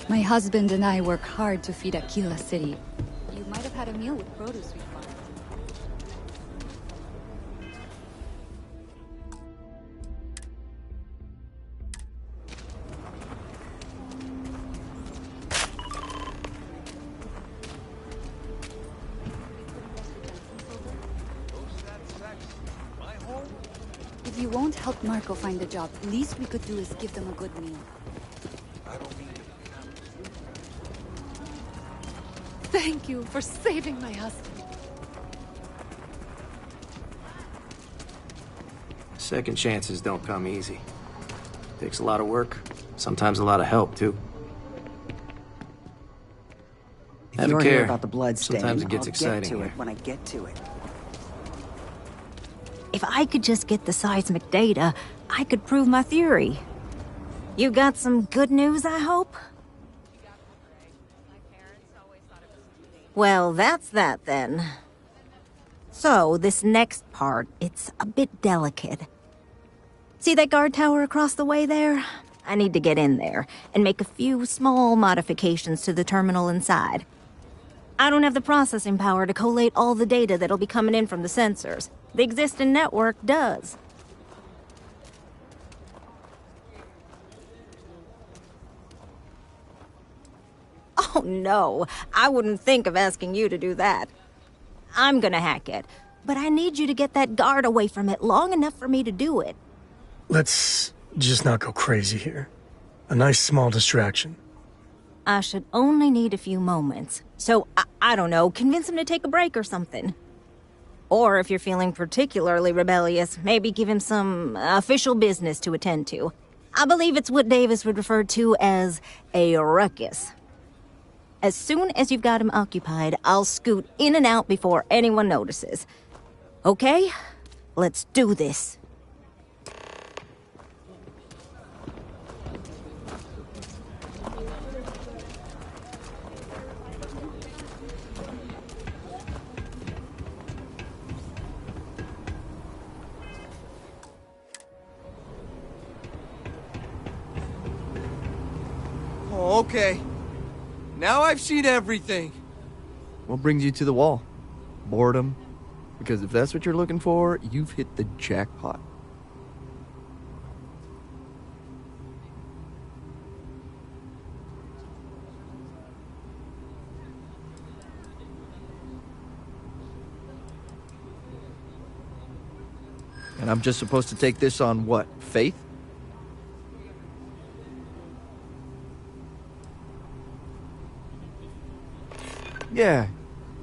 My husband and I work hard to feed Aquila City. You might have had a meal with produce we farmed. If you won't help Marco find a job, least we could do is give them a good meal. Thank you for saving my husband. Second chances don't come easy. Takes a lot of work, sometimes a lot of help, too. If Have a you're care. here about the blood stain, Sometimes it gets I'll exciting get to here. it when I get to it. If I could just get the seismic data, I could prove my theory. You got some good news, I hope? Well, that's that then. So, this next part, it's a bit delicate. See that guard tower across the way there? I need to get in there and make a few small modifications to the terminal inside. I don't have the processing power to collate all the data that'll be coming in from the sensors. The existing network does. Oh no, I wouldn't think of asking you to do that. I'm gonna hack it, but I need you to get that guard away from it long enough for me to do it. Let's just not go crazy here. A nice small distraction. I should only need a few moments. So, I don't know, convince him to take a break or something. Or if you're feeling particularly rebellious, maybe give him some official business to attend to. I believe it's what Davis would refer to as a ruckus. As soon as you've got him occupied, I'll scoot in and out before anyone notices. Okay? Let's do this. Oh, okay. Now I've seen everything. What brings you to the wall? Boredom? Because if that's what you're looking for, you've hit the jackpot. And I'm just supposed to take this on what? Faith?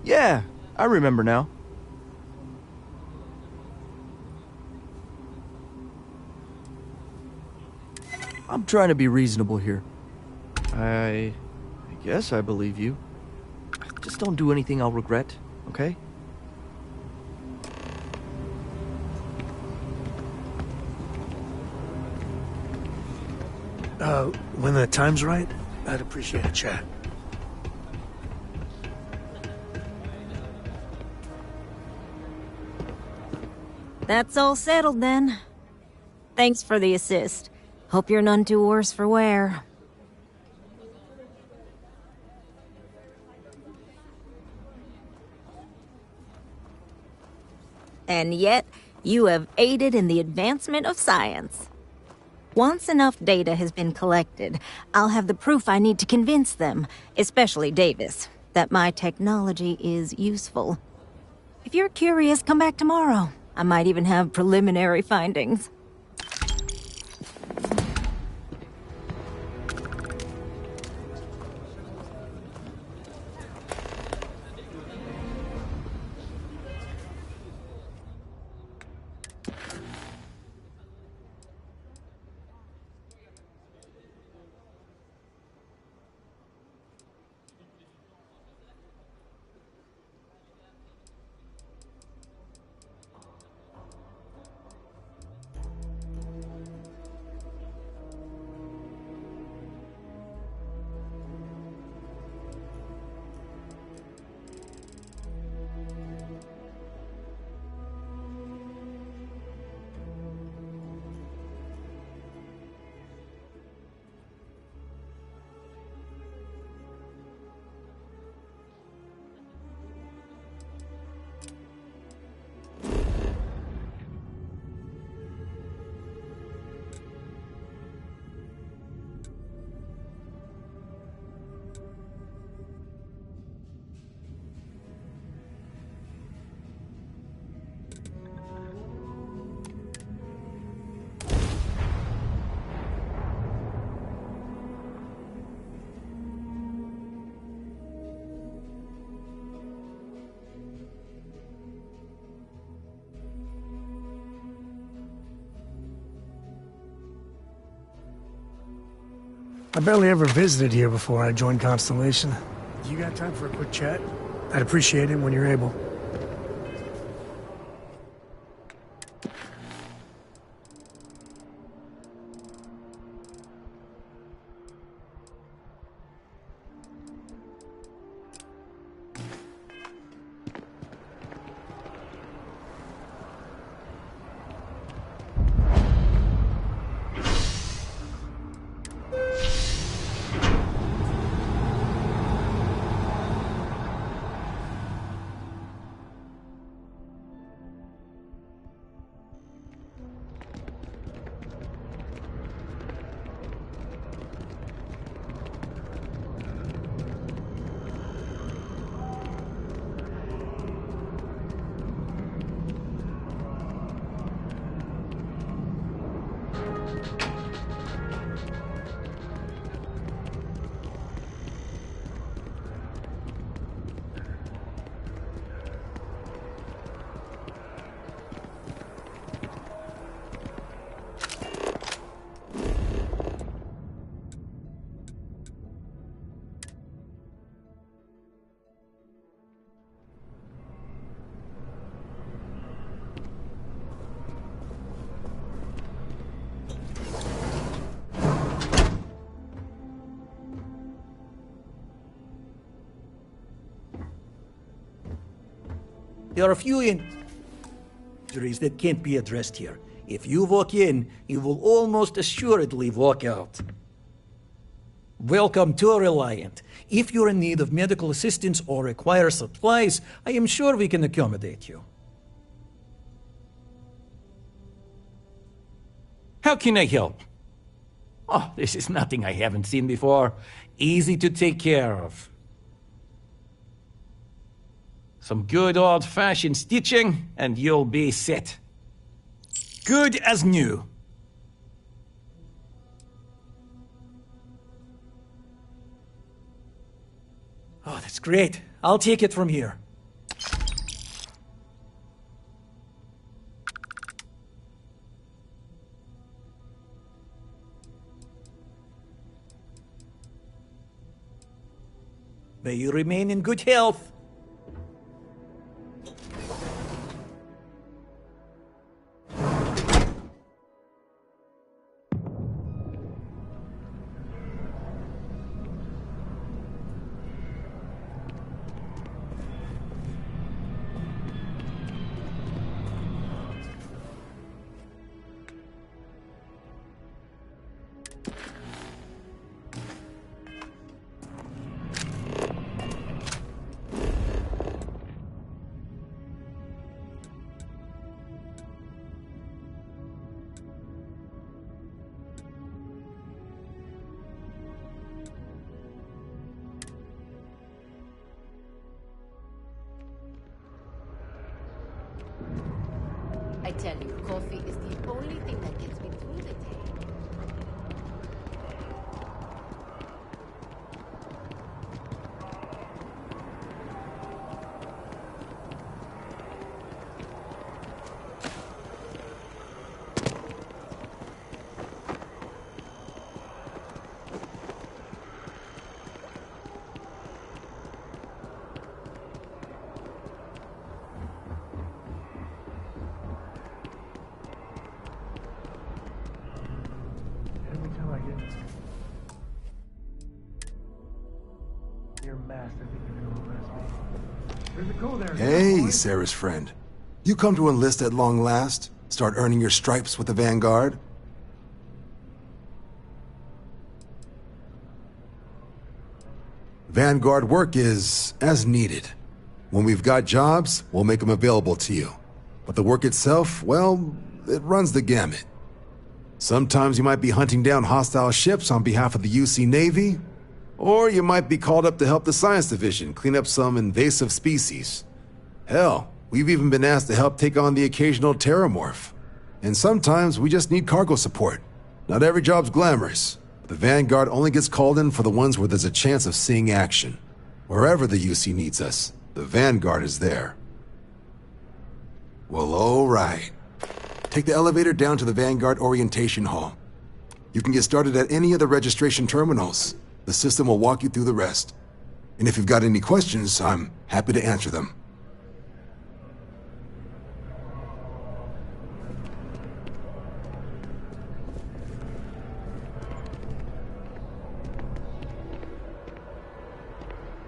Yeah, I remember now. I'm trying to be reasonable here. I guess I believe you. Just don't do anything I'll regret, okay? When the time's right, I'd appreciate a chat. That's all settled then. Thanks for the assist. Hope you're none too worse for wear. And yet, you have aided in the advancement of science. Once enough data has been collected, I'll have the proof I need to convince them, especially Davis, that my technology is useful. If you're curious, come back tomorrow. I might even have preliminary findings. I barely ever visited here before I joined Constellation. You got time for a quick chat? I'd appreciate it when you're able. There are a few injuries that can't be addressed here. If you walk in, you will almost assuredly walk out. Welcome to Reliant. If you're in need of medical assistance or require supplies, I am sure we can accommodate you. How can I help? Oh, this is nothing I haven't seen before. Easy to take care of. Some good old-fashioned stitching, and you'll be set. Good as new. Oh, that's great. I'll take it from here. May you remain in good health. I tell you, coffee is the only thing that gets me through the day. Hey, Sarah's friend. You come to enlist at long last? Start earning your stripes with the Vanguard? Vanguard work is as needed. When we've got jobs, we'll make them available to you. But the work itself, well, it runs the gamut. Sometimes you might be hunting down hostile ships on behalf of the UC Navy, or you might be called up to help the Science Division clean up some invasive species. Hell, we've even been asked to help take on the occasional terramorph. And sometimes we just need cargo support. Not every job's glamorous. The Vanguard only gets called in for the ones where there's a chance of seeing action. Wherever the UC needs us, the Vanguard is there. Well, all right. Take the elevator down to the Vanguard Orientation Hall. You can get started at any of the registration terminals. The system will walk you through the rest. And if you've got any questions, I'm happy to answer them.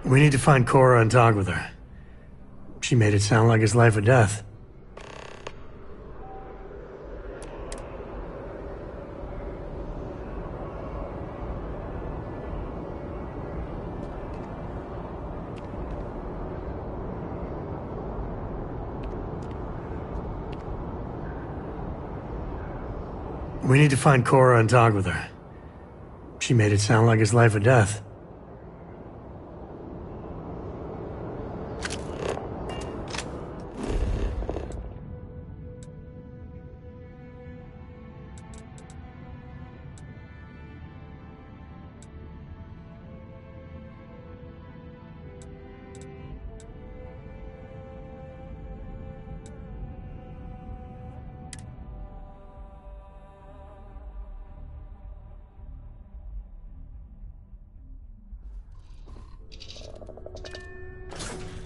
We need to find Cora and talk with her. She made it sound like it's life or death. We need to find Cora and talk with her. She made it sound like it's life or death.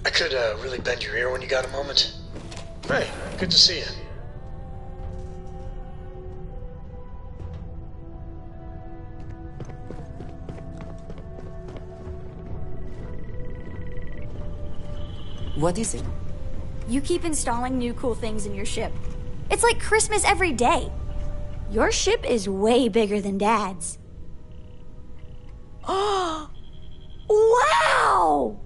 I could really bend your ear when you got a moment. Hey, good to see you. What is it? You keep installing new cool things in your ship. It's like Christmas every day. Your ship is way bigger than Dad's. Oh! Wow!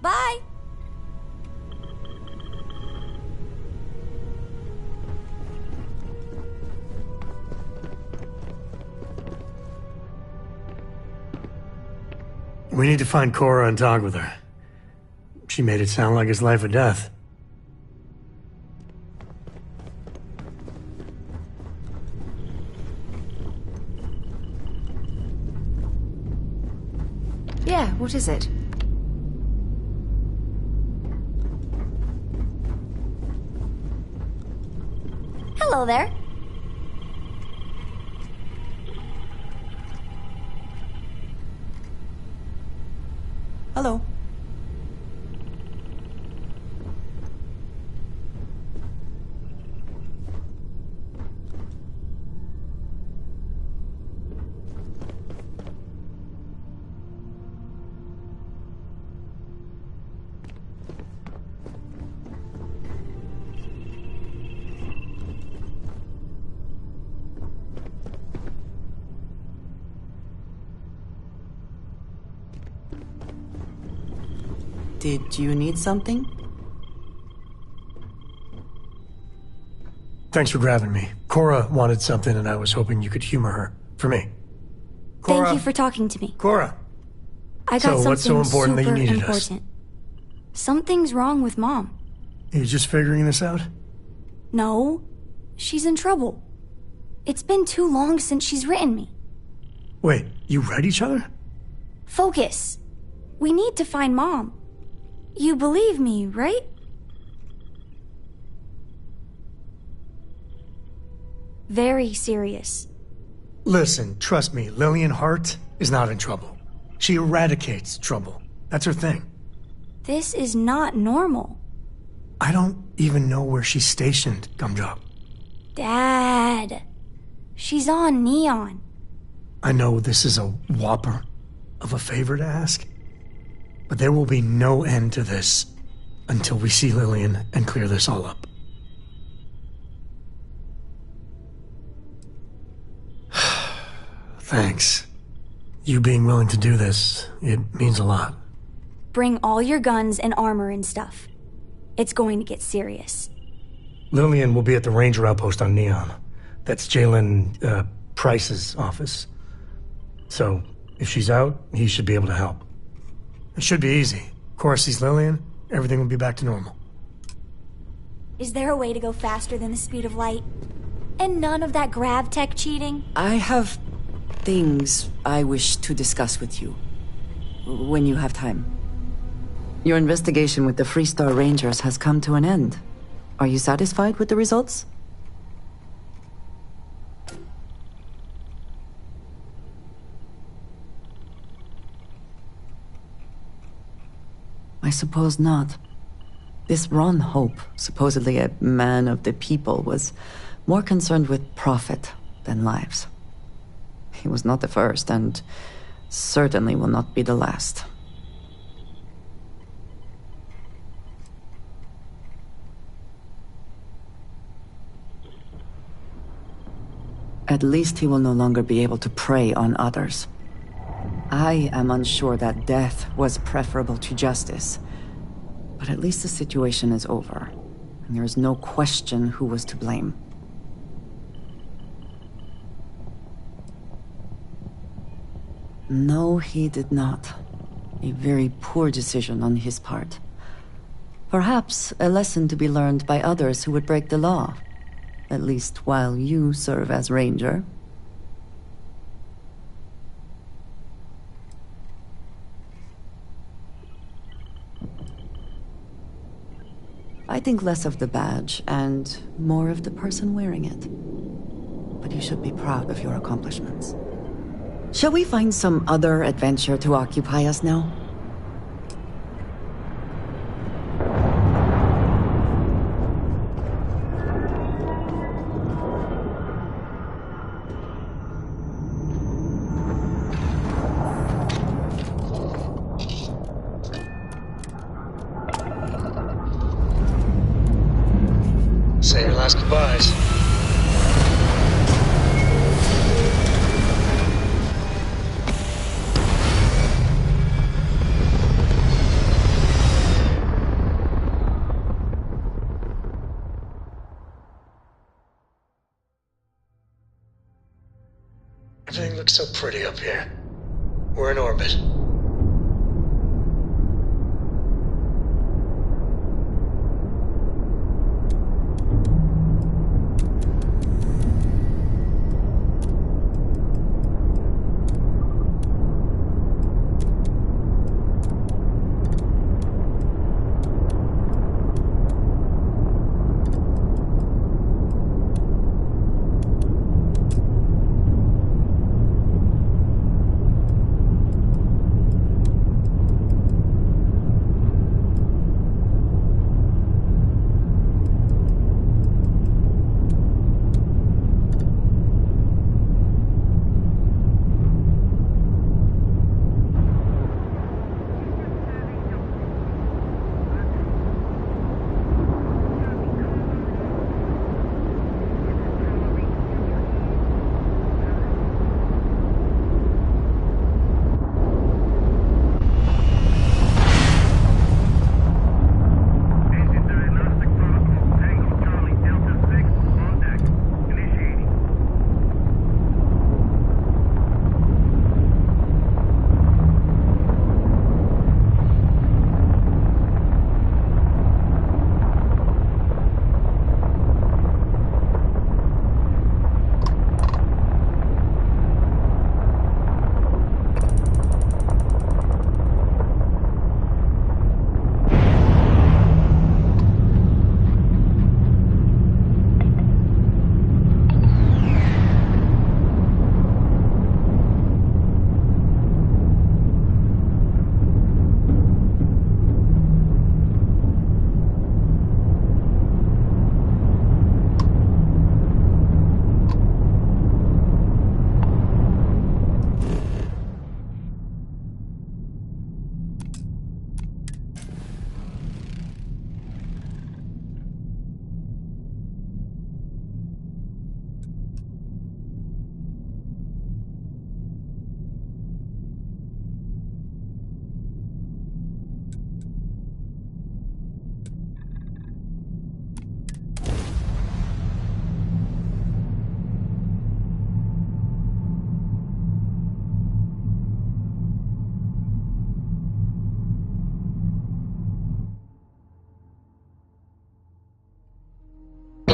Bye! We need to find Cora and talk with her. She made it sound like it's life or death. Yeah, what is it? Hello there. Hello. Did you need something? Thanks for grabbing me. Cora wanted something, and I was hoping you could humor her. For me. Cora. Thank you for talking to me. Cora. I got So, something what's so important that you super needed us? important. Something's wrong with Mom. You just figuring this out? No, she's in trouble. It's been too long since she's written me. Wait, you read each other? Focus. We need to find Mom. You believe me, right? Very serious. Listen, trust me, Lillian Hart is not in trouble. She eradicates trouble. That's her thing. This is not normal. I don't even know where she's stationed, Gumdrop. Dad. She's on Neon. I know this is a whopper of a favor to ask, but there will be no end to this until we see Lillian and clear this all up. Thanks. You being willing to do this, it means a lot. Bring all your guns and armor and stuff. It's going to get serious. Lillian will be at the Ranger outpost on Neon. That's Jalen, Price's office. So, if she's out, he should be able to help. It should be easy. Cora sees Lillian, everything will be back to normal. Is there a way to go faster than the speed of light? And none of that grav tech cheating? I have things I wish to discuss with you. When you have time. Your investigation with the Freestar Rangers has come to an end. Are you satisfied with the results? I suppose not. This Ron Hope, supposedly a man of the people, was more concerned with profit than lives. He was not the first, and certainly will not be the last. At least he will no longer be able to prey on others. I am unsure that death was preferable to justice, but at least the situation is over, and there is no question who was to blame. No, he did not. A very poor decision on his part. Perhaps a lesson to be learned by others who would break the law. At least while you serve as Ranger. I think less of the badge and more of the person wearing it. But you should be proud of your accomplishments. Shall we find some other adventure to occupy us now? Say your last goodbyes. Everything looks so pretty up here. We're in orbit.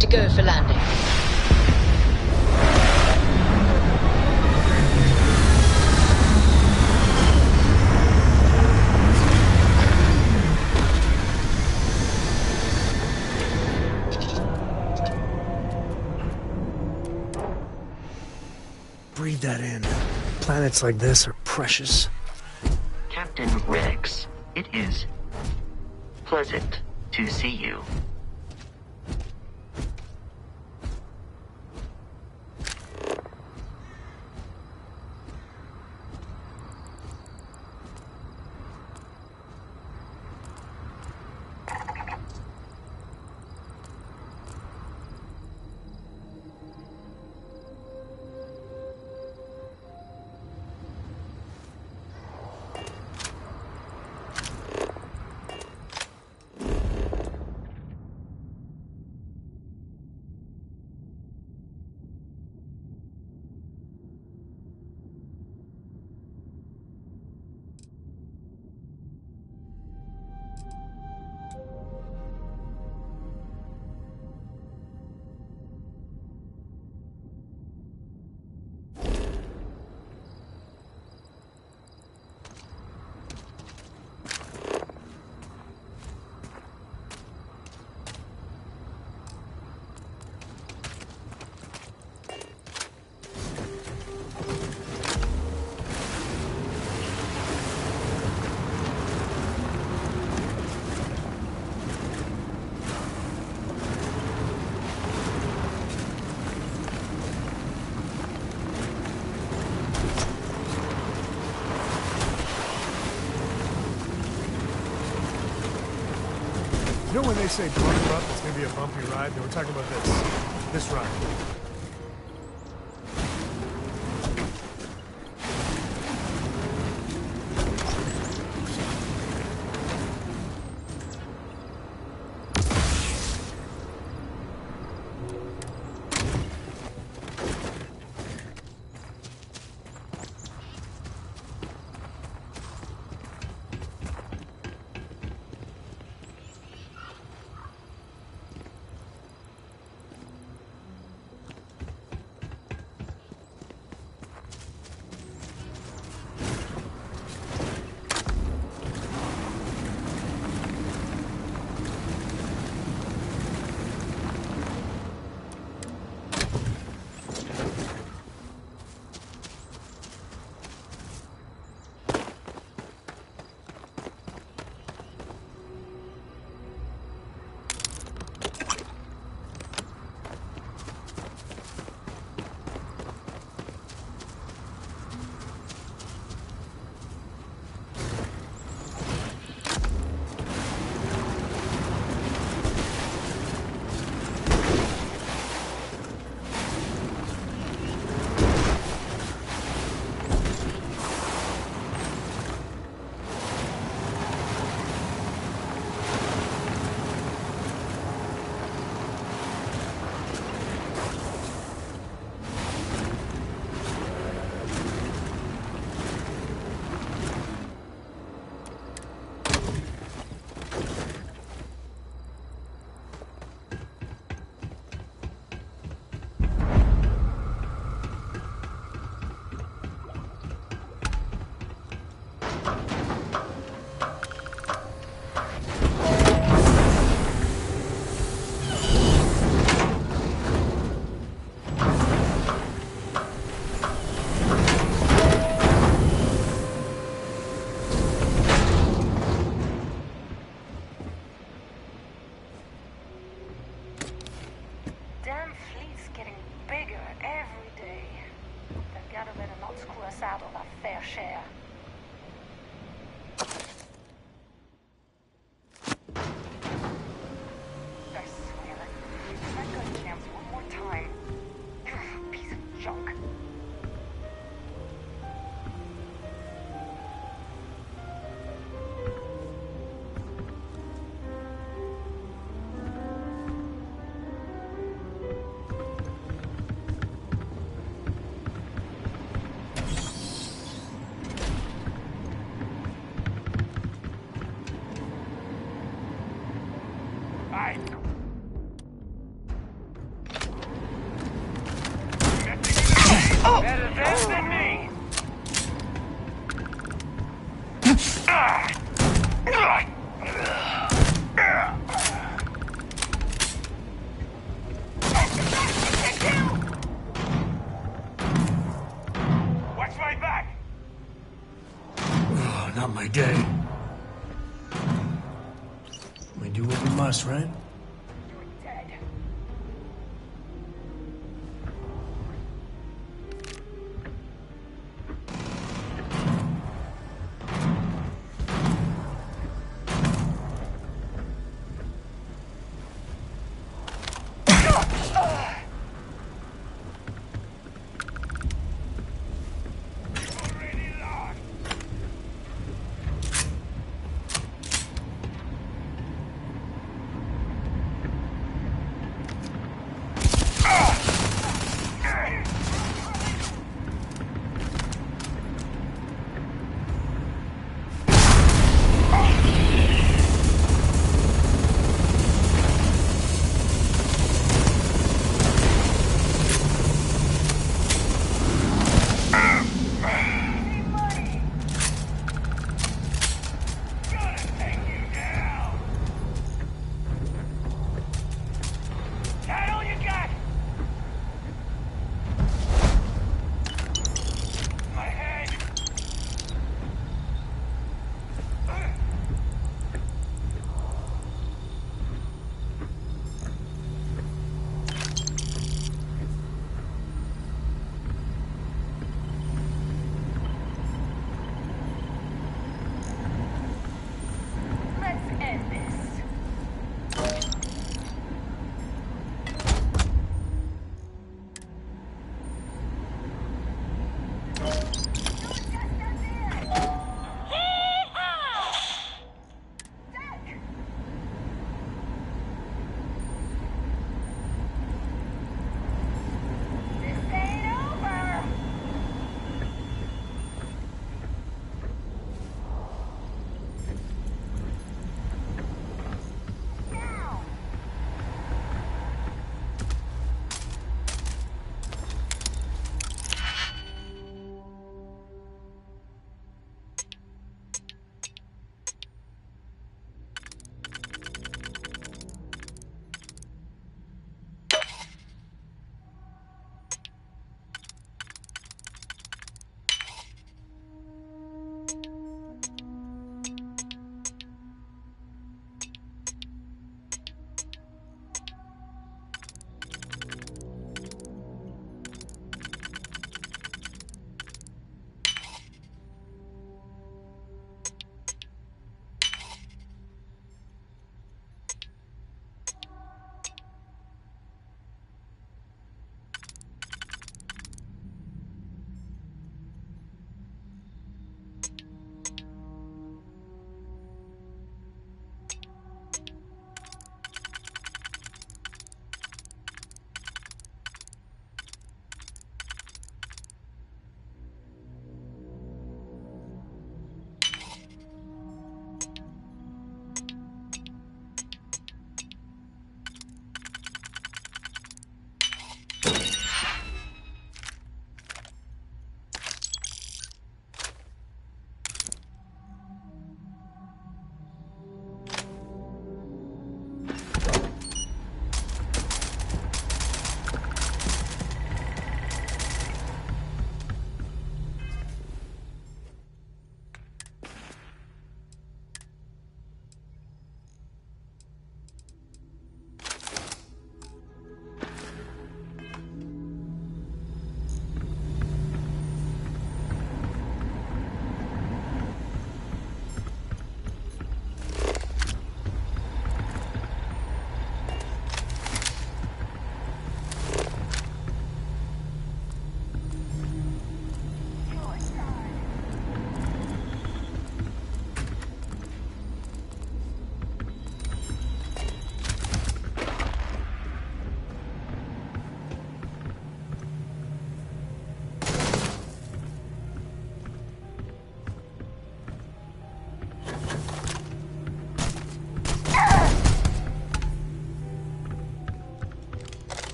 to go for landing. Breathe that in. Planets like this are precious. Captain Rex, it is pleasant to see you. You know when they say buckle up, it's gonna be a bumpy ride? They were talking about this ride. Watch my back! Oh, not my day. We do what we must, right?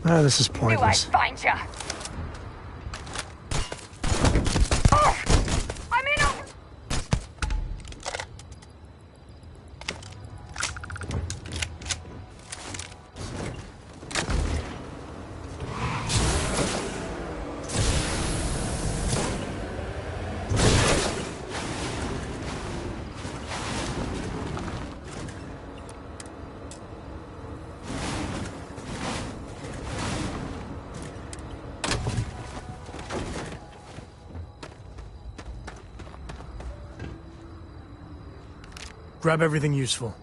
Ah, this is Knew I'd pointless. find ya. Oh, I'm in a... Grab everything useful.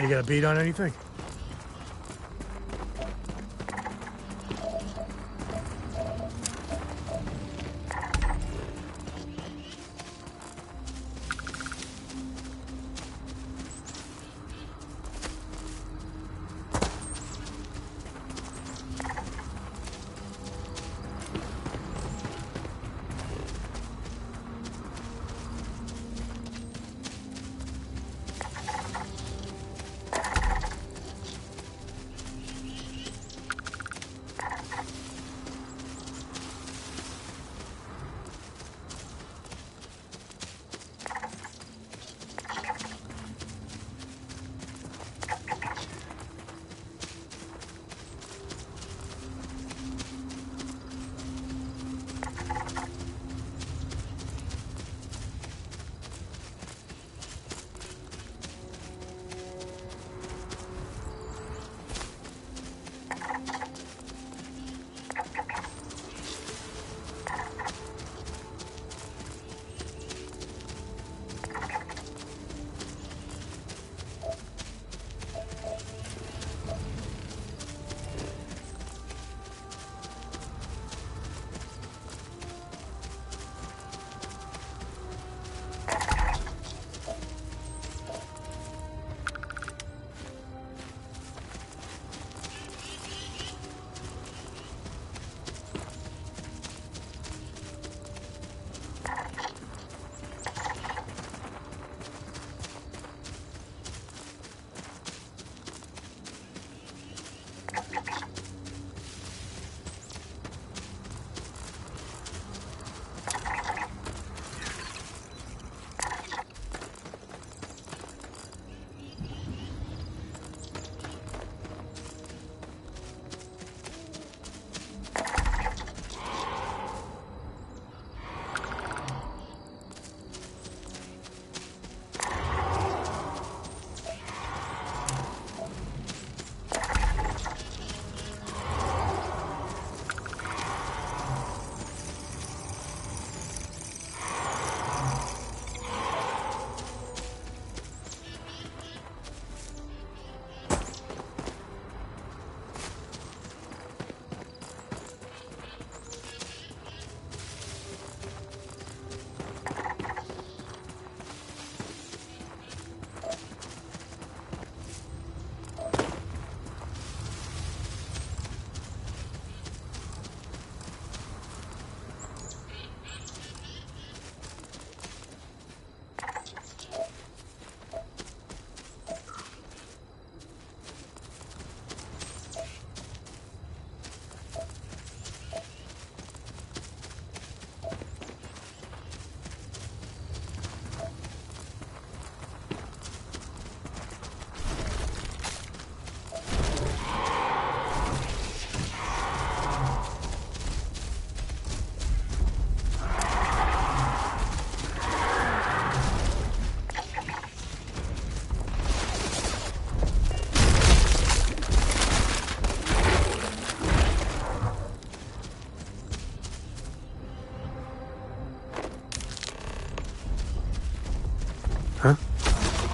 You got a beat on anything?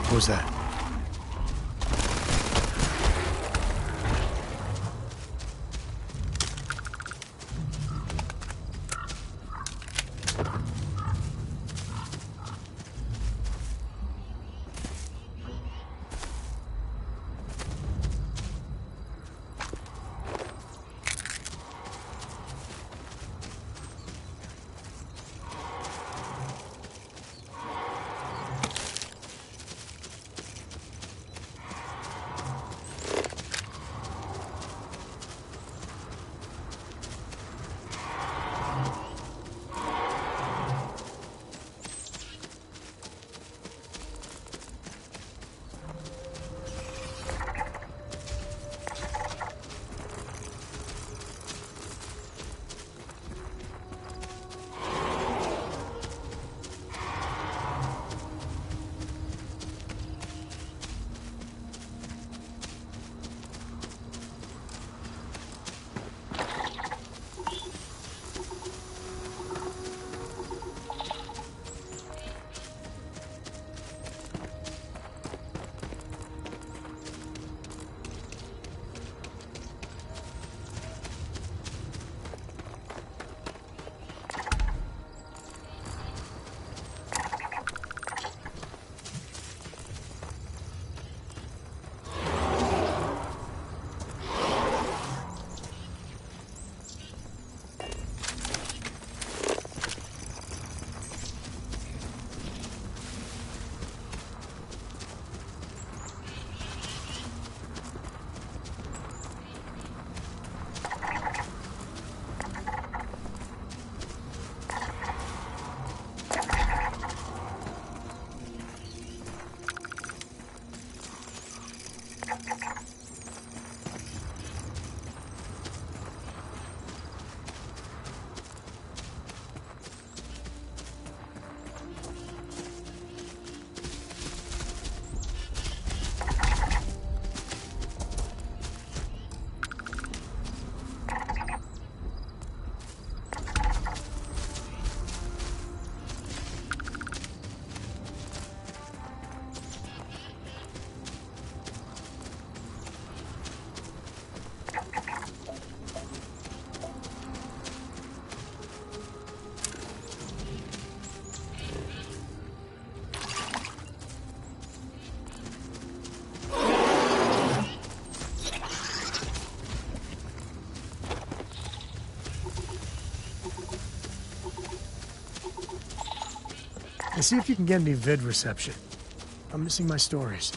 What was that? And see if you can get any vid reception. I'm missing my stories.